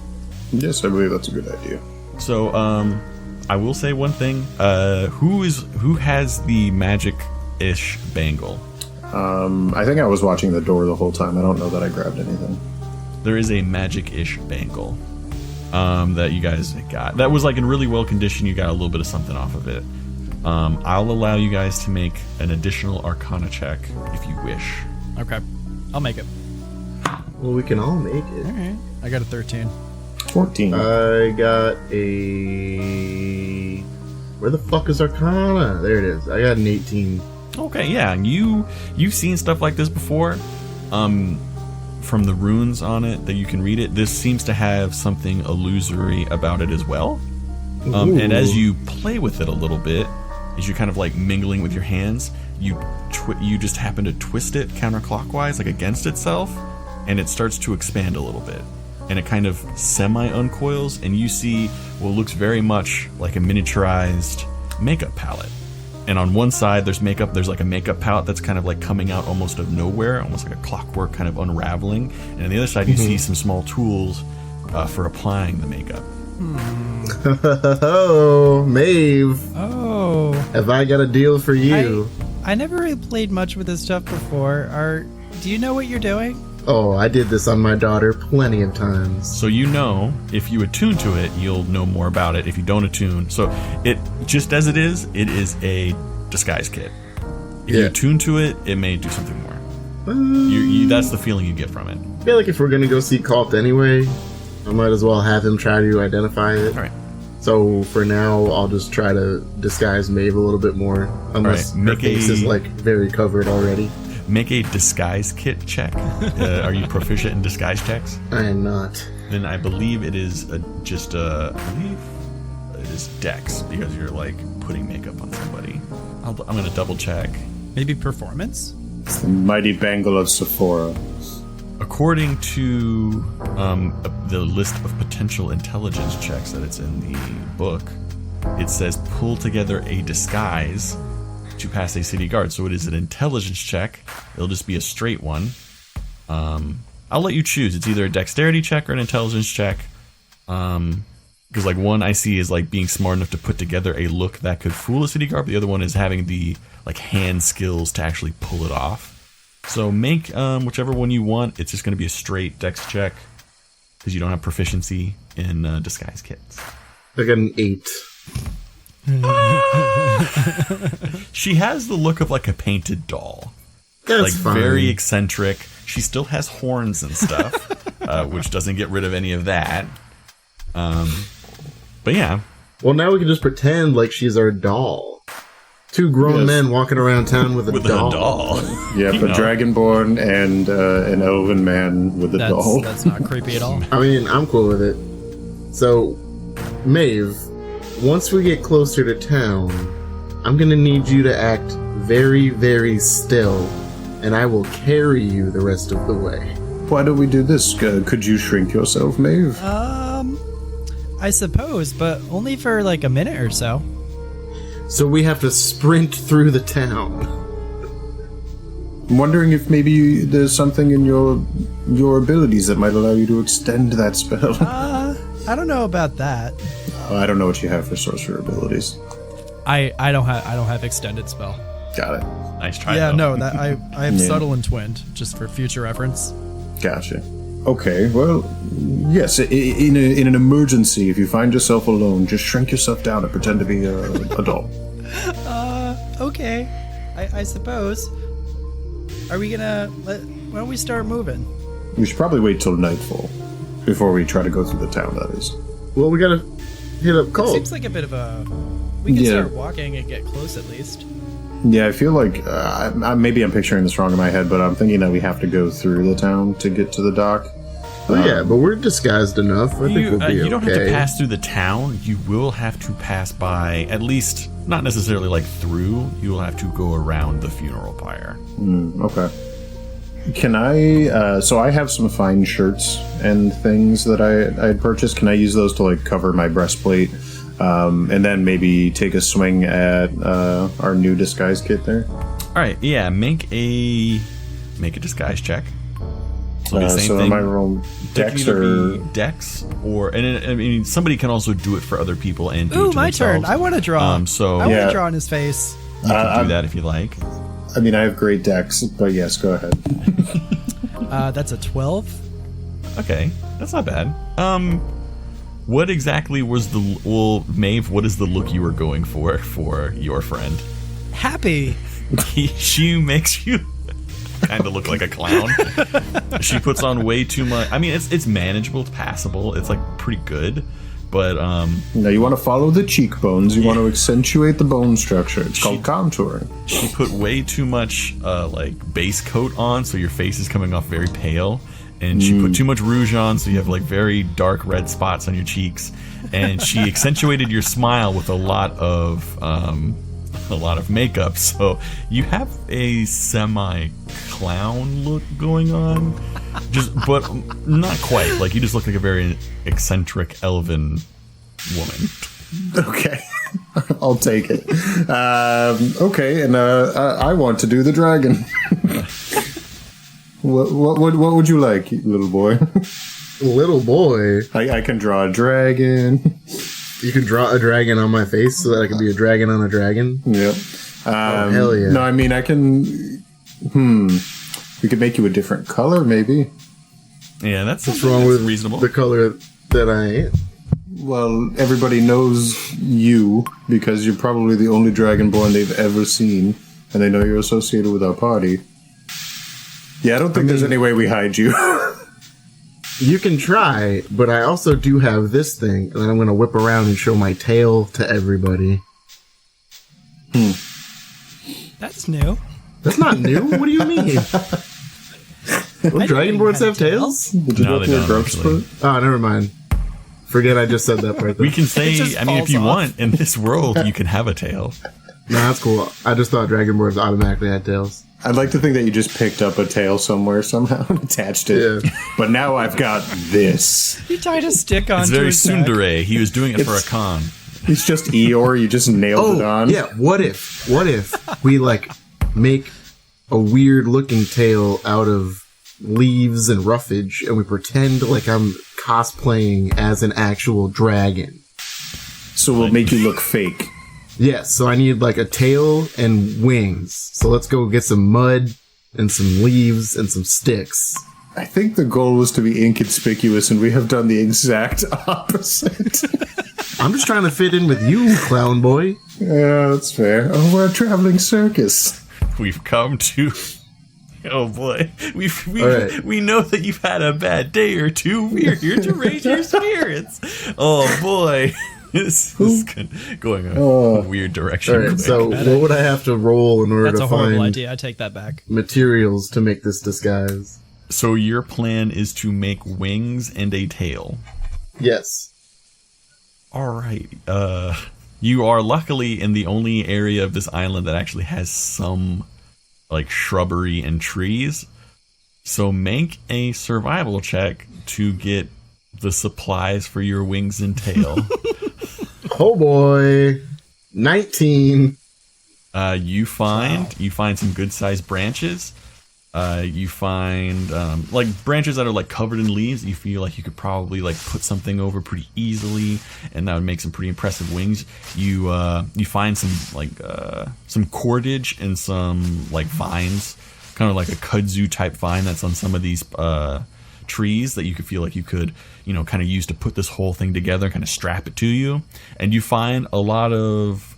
Yes, I believe that's a good idea. So, I will say one thing. Who has the magic-ish bangle? I think I was watching the door the whole time. I don't know that I grabbed anything. There is a magic-ish bangle that you guys got. That was like in really well condition. You got a little bit of something off of it. I'll allow you guys to make an additional Arcana check if you wish. Okay. I'll make it. Well, we can all make it. All right. I got a 13. 14. I got a... Where the fuck is Arcana? There it is. I got an 18. Okay, yeah, and you've seen stuff like this before, from the runes on it that you can read it. This seems to have something illusory about it as well. And as you play with it a little bit, as you're kind of like mingling with your hands, you just happen to twist it counterclockwise, like against itself, and it starts to expand a little bit. And it kind of semi-uncoils, and you see what looks very much like a miniaturized makeup palette. And on one side, there's like a makeup palette that's kind of like coming out almost of nowhere, almost like a clockwork kind of unraveling. And on the other side, you see some small tools for applying the makeup. Oh, Maeve. Oh. Have I got a deal for you? I never really played much with this stuff before. Do you know what you're doing? Oh, I did this on my daughter plenty of times. So you know, if you attune to it, you'll know more about it. If you don't attune, so it just as it is a disguise kit. If you attune to it, it may do something more. That's the feeling you get from it. I feel like if we're gonna go see Cult anyway, I might as well have him try to identify it. All right. So for now, I'll just try to disguise Maeve a little bit more, unless her face is like very covered already. Make a disguise kit check. Are you proficient in disguise checks? I am not. Then I believe it is I believe it is Dex, because you're like putting makeup on somebody. I'm gonna double check. Maybe performance? It's the mighty bangle of Sephora. According to the list of potential intelligence checks that it's in the book, it says pull together a disguise to pass a city guard. So it is an intelligence check. It'll just be a straight one. I'll let you choose. It's either a dexterity check or an intelligence check. Because like one I see is like being smart enough to put together a look that could fool a city guard, but the other one is having the like hand skills to actually pull it off. So make whichever one you want. It's just going to be a straight dex check because you don't have proficiency in disguise kits. I got an 8. She has the look of like a painted doll. That's like fine. very eccentric. She still has horns and stuff, which doesn't get rid of any of that. But yeah. Well, now we can just pretend like she's our doll. 2 grown men walking around town with a doll. Yeah, but Dragonborn and an elven man with a doll. That's not creepy at all. I mean, I'm cool with it. So, Maeve, once we get closer to town, I'm gonna need you to act very, very still, and I will carry you the rest of the way. Why don't we do this? Could you shrink yourself, Maeve? I suppose, but only for like a minute or so. So we have to sprint through the town. I'm wondering if maybe there's something in your abilities that might allow you to extend that spell. I don't know about that. I don't know what you have for sorcerer abilities. I don't have extended spell. Got it. Nice try. Yeah, though. no, that I have subtle and twinned just for future reference. Gotcha. Okay, well, yes, in an emergency, if you find yourself alone, just shrink yourself down and pretend to be an adult. Okay. I suppose. Are we gonna why don't we start moving? We should probably wait till nightfall before we try to go through the town, that is. Well, we gotta hit up Cole. Seems like a bit of a... We can start walking and get close at least. Yeah, I feel like maybe I'm picturing this wrong in my head, but I'm thinking that we have to go through the town to get to the dock. Well, yeah, but we're disguised enough. I think we'll be okay. You don't have to pass through the town. You will have to pass by, at least, not necessarily like through. You will have to go around the funeral pyre. Okay. Can I, so I have some fine shirts and things that I had purchased. Can I use those to like cover my breastplate? And then maybe take a swing at our new disguise kit there? Alright, yeah, make a disguise check. So am I rolling Dex or Dex, or I mean somebody can also do it for other people and do it to my themselves. turn. I want to draw. I want to draw on his face. You can do that if you like. I mean, I have great Dex, but yes, go ahead. That's a 12. Okay, that's not bad. What exactly was Maeve, what is the look you were going for your friend? Happy. She makes you kind of look like a clown. She puts on way too much. I mean, it's manageable, it's passable, it's like pretty good, but now you want to follow the cheekbones. You want to accentuate the bone structure. It's called contouring. She put way too much like base coat on, so your face is coming off very pale. And she put too much rouge on, so you have like very dark red spots on your cheeks. And she accentuated your smile with a lot of makeup, so you have a semi-clown look going on. But not quite. Like you just look like a very eccentric elven woman. Okay. I'll take it. Okay, and I want to do the dragon. What would you like, little boy? Little boy? I can draw a dragon. You can draw a dragon on my face so that I can be a dragon on a dragon? Yep. Oh, hell yeah. No, I mean, I can... We could make you a different color, maybe. Yeah, that's what's wrong with reasonable. The color that I am. Well, everybody knows you because you're probably the only dragonborn they've ever seen, and they know you're associated with our party. Yeah, I don't think there's any way we hide you. You can try, but I also do have this thing, and then I'm going to whip around and show my tail to everybody. That's new. That's not new? What do you mean? Well, dragonborns have tails? Did you go through a growth spurt? Oh, never mind. Forget I just said that part there. We can say, I mean, if you want, in this world, you can have a tail. No, that's cool. I just thought dragonborns automatically had tails. I'd like to think that you just picked up a tail somewhere somehow and attached it. Yeah. But now I've got this. He tied a stick on. It's very tsundere. He was doing it for a con. It's just Eeyore. You just nailed it on. Yeah. What if we like make a weird looking tail out of leaves and roughage, and we pretend like I'm cosplaying as an actual dragon? So we'll make you look fake. Yes, so I need like a tail and wings. So let's go get some mud and some leaves and some sticks. I think the goal was to be inconspicuous, and we have done the exact opposite. I'm just trying to fit in with you, clown boy. Yeah, that's fair. Oh, we're a traveling circus. We've come to... Oh boy, we know that you've had a bad day or two. We're here to raise your spirits. Oh boy. This is going a weird direction. All right, so what would I have to roll in order to find... That's a horrible idea. I take that back. ...materials to make this disguise? So your plan is to make wings and a tail? Yes. All right. You are luckily in the only area of this island that actually has some like shrubbery and trees. So make a survival check to get the supplies for your wings and tail. Oh boy. 19. You find some good sized branches. You find like branches that are like covered in leaves. You feel like you could probably like put something over pretty easily, and that would make some pretty impressive wings. You find some cordage and some like vines, kind of like a kudzu type vine that's on some of these trees that you could feel like you could, kind of use to put this whole thing together and kind of strap it to you. And you find a lot of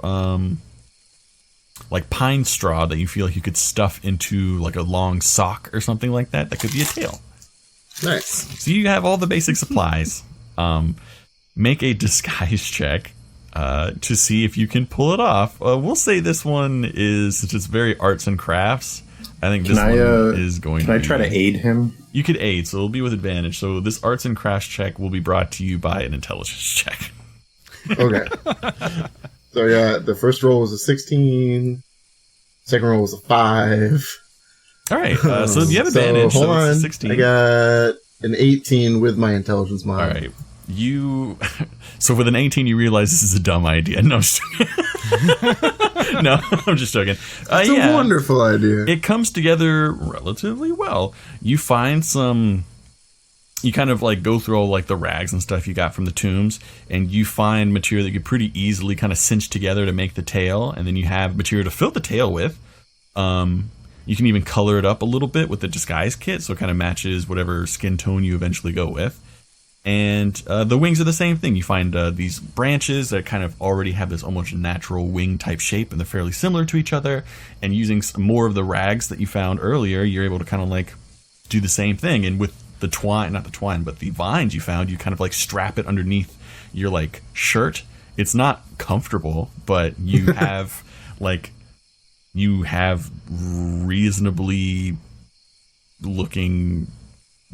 like pine straw that you feel like you could stuff into like a long sock or something like that. That could be a tail. Nice. So you have all the basic supplies. Make a disguise check to see if you can pull it off. We'll say this one is just very arts and crafts. I think this one is going to be... Can I try to aid him? You could aid, so it'll be with advantage. So this arts and crafts check will be brought to you by an intelligence check. Okay. So yeah, the first roll was a 16. Second roll was a 5. All right, so you have advantage. So hold on, 16. I got an 18 with my intelligence mod. All right, so with an 18, you realize this is a dumb idea. No, I'm just joking. No, I'm just joking. It's a wonderful idea. It comes together relatively well. You find some. You kind of like go through all like the rags and stuff you got from the tombs, and you find material that you could pretty easily kind of cinch together to make the tail, and then you have material to fill the tail with. You can even color it up a little bit with the disguise kit, so it kind of matches whatever skin tone you eventually go with. And the wings are the same thing. You find these branches that kind of already have this almost natural wing type shape, and they're fairly similar to each other. And using some more of the rags that you found earlier, you're able to kind of like do the same thing. And with the the vines you found, you kind of like strap it underneath your like shirt. It's not comfortable, but you have reasonably looking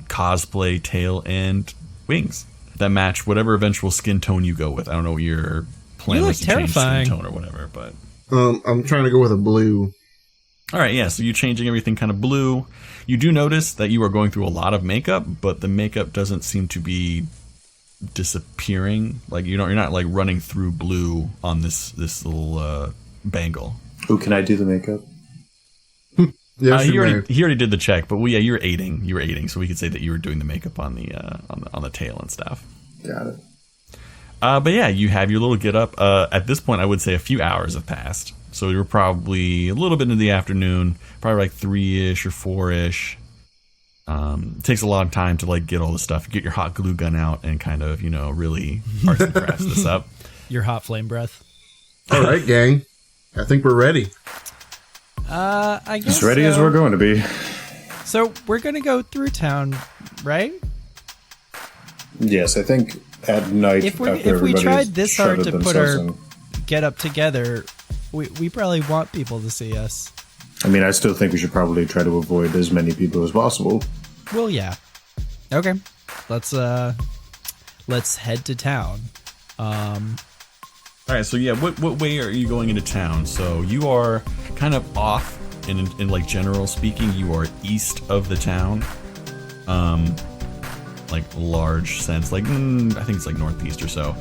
cosplay tail and wings that match whatever eventual skin tone you go with. I don't know what your plan was to change skin tone or whatever, but I'm trying to go with a blue. All right, yeah, so you're changing everything kind of blue. You do notice that you are going through a lot of makeup, but the makeup doesn't seem to be disappearing. Like you're not like running through blue on this little bangle. Oh, can I do the makeup? Yes, he already did the check, but you were aiding. You were aiding, so we could say that you were doing the makeup on the tail and stuff. Got it. But yeah, you have your little get up. At this point, I would say a few hours have passed. So you're probably a little bit into the afternoon, probably like 3-ish or 4-ish. It takes a long time to like get all the stuff, get your hot glue gun out, and kind of really arts and crafts this up. Your hot flame breath. All right, gang. I think we're ready. I guess As ready as we're going to be. So we're gonna go through town, right? Yes, I think at night. If we tried this hard to put our get up together, we probably want people to see us. I mean, I still think we should probably try to avoid as many people as possible. Well, yeah. Okay, let's head to town. All right, so yeah, what way are you going into town? So you are kind of off in like general speaking, you are east of the town. Like large sense, like I think it's like northeast or so.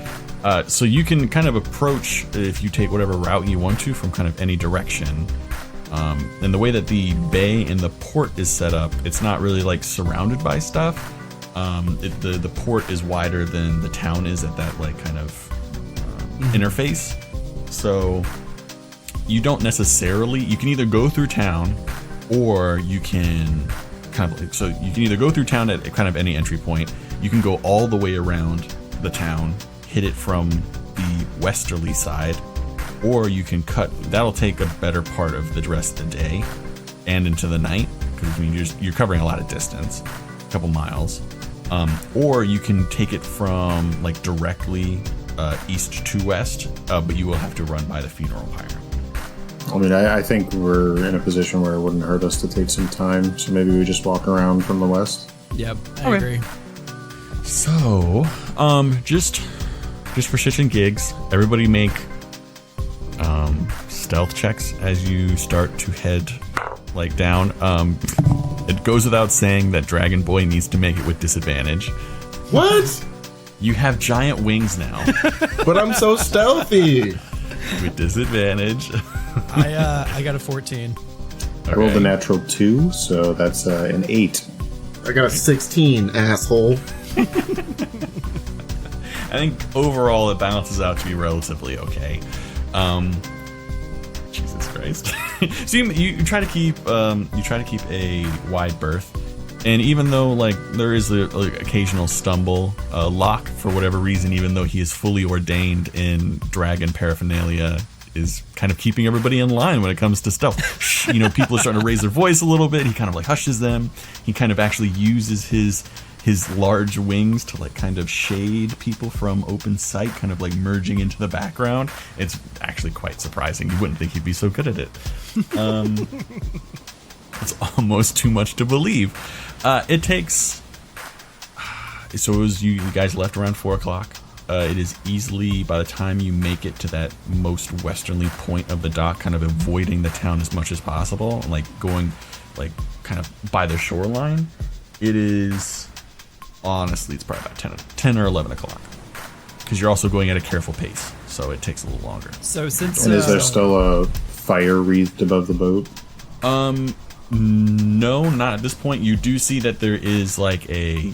So you can kind of approach if you take whatever route you want to from kind of any direction. And the way that the bay and the port is set up, it's not really like surrounded by stuff. The port is wider than the town is at that like kind of interface. So you don't necessarily, you can either go through town or you can kind of like, so you can either go through town at kind of any entry point. You can go all the way around the town, hit it from the westerly side, or you can cut. That'll take a better part of the rest of the day and into the night, because I mean you're covering a lot of distance, a couple miles. Or you can take it from like directly east to west, but you will have to run by the funeral pyre. I mean, I think we're in a position where it wouldn't hurt us to take some time, so maybe we just walk around from the west. Yep, I agree. So, just for shits and gigs, everybody make stealth checks as you start to head like down. It goes without saying that Dragon Boy needs to make it with disadvantage. What? You have giant wings now. But I'm so stealthy. With disadvantage. I got a 14. I rolled a natural 2, so that's an 8. I got a 16, asshole. I think overall it balances out to be relatively okay. Jesus Christ! So you try to keep a wide berth, and even though like there is a occasional stumble, Locke, for whatever reason, even though he is fully ordained in dragon paraphernalia, is kind of keeping everybody in line when it comes to stealth. You know, people are starting to raise their voice a little bit. He kind of like hushes them. He kind of actually uses his large wings to like kind of shade people from open sight, kind of like merging into the background. It's actually quite surprising. You wouldn't think he'd be so good at it. It's almost too much to believe. It takes... So it was you guys left around 4 o'clock. It is easily, by the time you make it to that most westerly point of the dock, kind of avoiding the town as much as possible, and like going like kind of by the shoreline, it is... Honestly, it's probably about 10 or 11 o'clock. Because you're also going at a careful pace, so it takes a little longer. So since... And is there still a fire wreathed above the boat? No, not at this point. You do see that there is like a...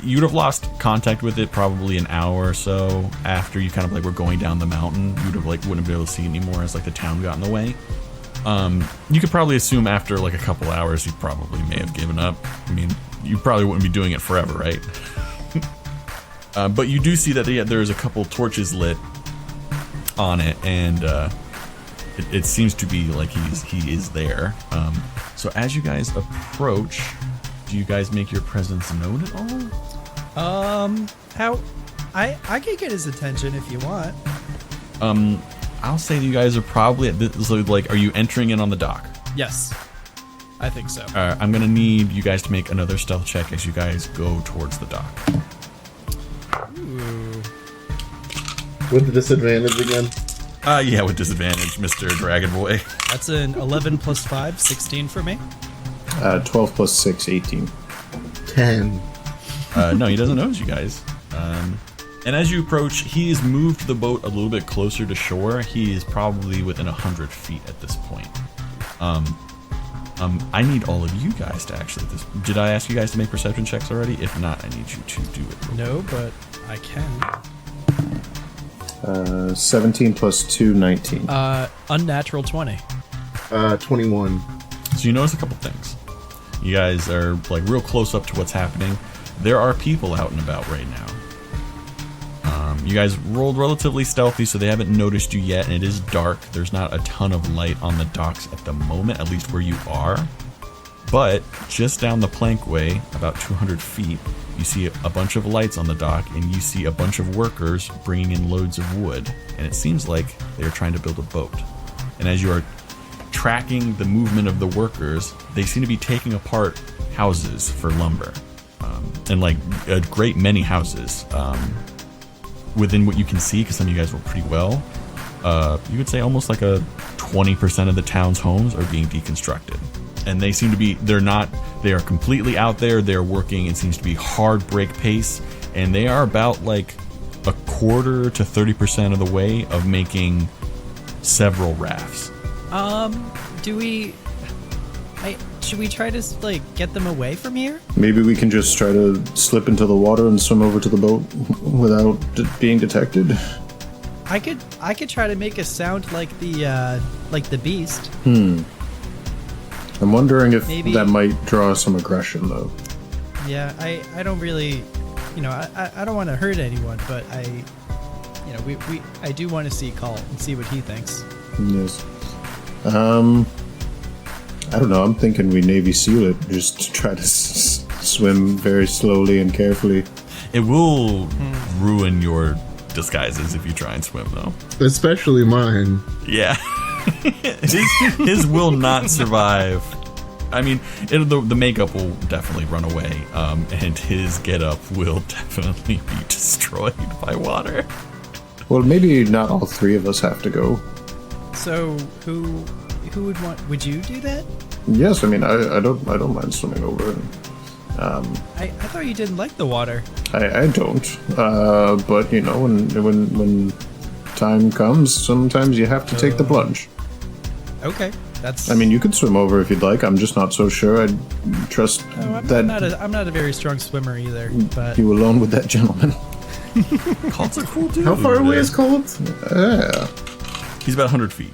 you'd have lost contact with it probably an hour or so after you kind of like were going down the mountain. You'd have like wouldn't be able to see it anymore as like the town got in the way. You could probably assume after like a couple hours you probably may have given up. I mean, you probably wouldn't be doing it forever, right? But you do see that there's a couple torches lit on it, and it seems to be like he is there. So as you guys approach, do you guys make your presence known at all? How... I could get his attention if you want. I'll say that you guys are probably at this, so like, are you entering in on the dock? Yes. I think so. I'm gonna need you guys to make another stealth check as you guys go towards the dock. Ooh. With the disadvantage again? Yeah, with disadvantage, Mr. Dragon Boy. That's an 11 plus 5, 16 for me. 12 plus 6, 18. 10. No, he doesn't notice you guys. And as you approach, he has moved the boat a little bit closer to shore. He is probably within 100 feet at this point. I need all of you guys to actually... Did I ask you guys to make perception checks already? If not, I need you to do it. No, but I can. 17 plus 2, 19. Unnatural 20. 21. So you notice a couple things. You guys are like real close up to what's happening. There are people out and about right now. You guys rolled relatively stealthy, so they haven't noticed you yet, and it is dark. There's not a ton of light on the docks at the moment, at least where you are. But just down the plankway, about 200 feet, you see a bunch of lights on the dock, and you see a bunch of workers bringing in loads of wood. And it seems like they're trying to build a boat. And as you are tracking the movement of the workers, they seem to be taking apart houses for lumber. And like a great many houses. Within what you can see, because some of you guys were pretty well, you would say almost like a 20% of the town's homes are being deconstructed. And they seem to be, they are completely out there, they're working, it seems to be hard break pace, and they are about like a quarter to 30% of the way of making several rafts. Should we try to like get them away from here? Maybe we can just try to slip into the water and swim over to the boat without being detected. I could try to make a sound like the beast. I'm wondering if Maybe. that might draw some aggression, though. Yeah, I don't really, I don't want to hurt anyone, but I do want to see Colin and see what he thinks. Yes. I don't know. I'm thinking we Navy SEAL it. Just try to swim very slowly and carefully. It will ruin your disguises if you try and swim, though. Especially mine. Yeah. his will not survive. I mean, the makeup will definitely run away, and his getup will definitely be destroyed by water. Well, maybe not all three of us have to go. So who would want? Would you do that? Yes, I mean I don't mind swimming over it. I thought you didn't like the water. I don't. But you know, when time comes, sometimes you have to take the plunge. Okay, that's. I mean, you could swim over if you'd like. I'm just not so sure. I'd trust I'm not a very strong swimmer either. But you alone with that gentleman. Colt's a cool dude. How far away is Colt? Yeah. He's about 100 feet.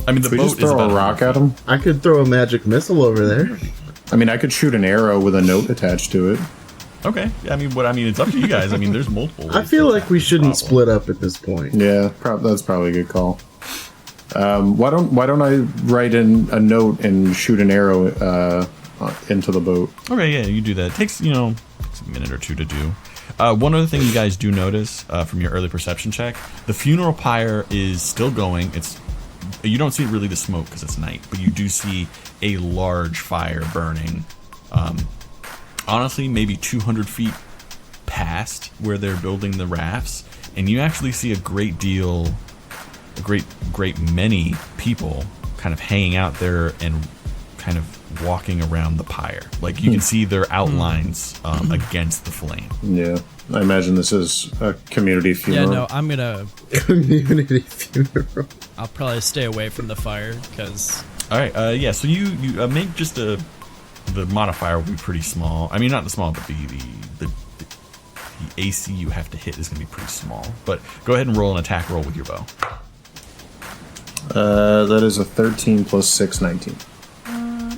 I mean, the We boat just is throw about a rock 100 at him. I could throw a magic missile over there. I mean, I could shoot an arrow with a note attached to it. Okay. I mean, it's up to you guys. I mean, there's multiple ways I feel to like attack we this shouldn't problem. split up at this point. Yeah, that's probably a good call. Why don't I write in a note and shoot an arrow into the boat? Okay, yeah, you do that. It takes, takes a minute or two to do. One other thing you guys do notice from your early perception check, the funeral pyre is still going. You don't see really the smoke because it's night, but you do see a large fire burning. Honestly, maybe 200 feet past where they're building the rafts, and you actually see a great many people kind of hanging out there and kind of walking around the pyre. Like you can see their outlines against the flame. Yeah, I imagine this is a community funeral. yeah, no, I'm gonna. Community funeral. I'll probably stay away from the fire because. All right, yeah. So you make just the modifier will be pretty small. I mean, not the small, but the AC you have to hit is going to be pretty small. But go ahead and roll an attack roll with your bow. That is a 13 plus 6, 19.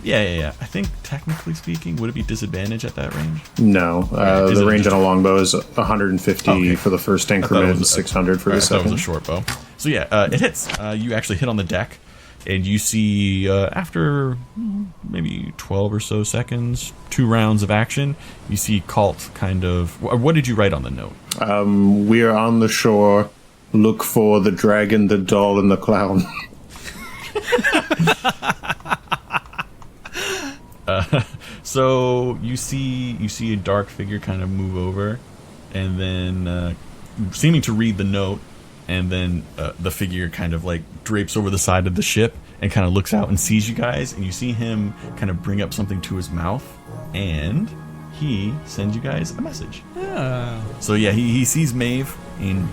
Yeah. I think technically speaking, would it be disadvantage at that range? No, is the it range just- on a longbow is 150 Okay. for the first thought it increment, was- 600 for the That was second. a short bow. So yeah, it hits. You actually hit on the deck, and you see after maybe 12 or so seconds, 2 rounds of action, you see Colt kind of. What did you write on the note? We are on the shore. Look for the dragon, the doll, and the clown. So you see a dark figure kind of move over, and then seeming to read the note, and then the figure kind of like drapes over the side of the ship and kind of looks out and sees you guys, and you see him kind of bring up something to his mouth, and he sends you guys a message. So yeah, he sees Maeve, and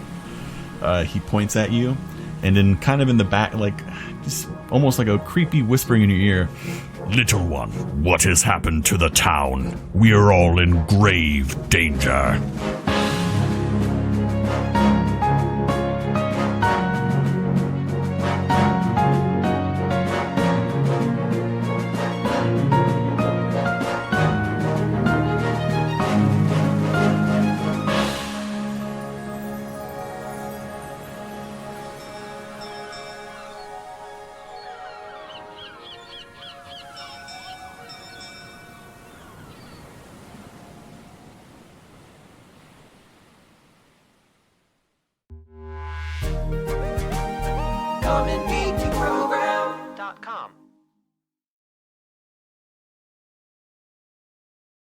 he points at you, and then kind of in the back, like just almost like a creepy whispering in your ear. Little one, what has happened to the town? We are all in grave danger.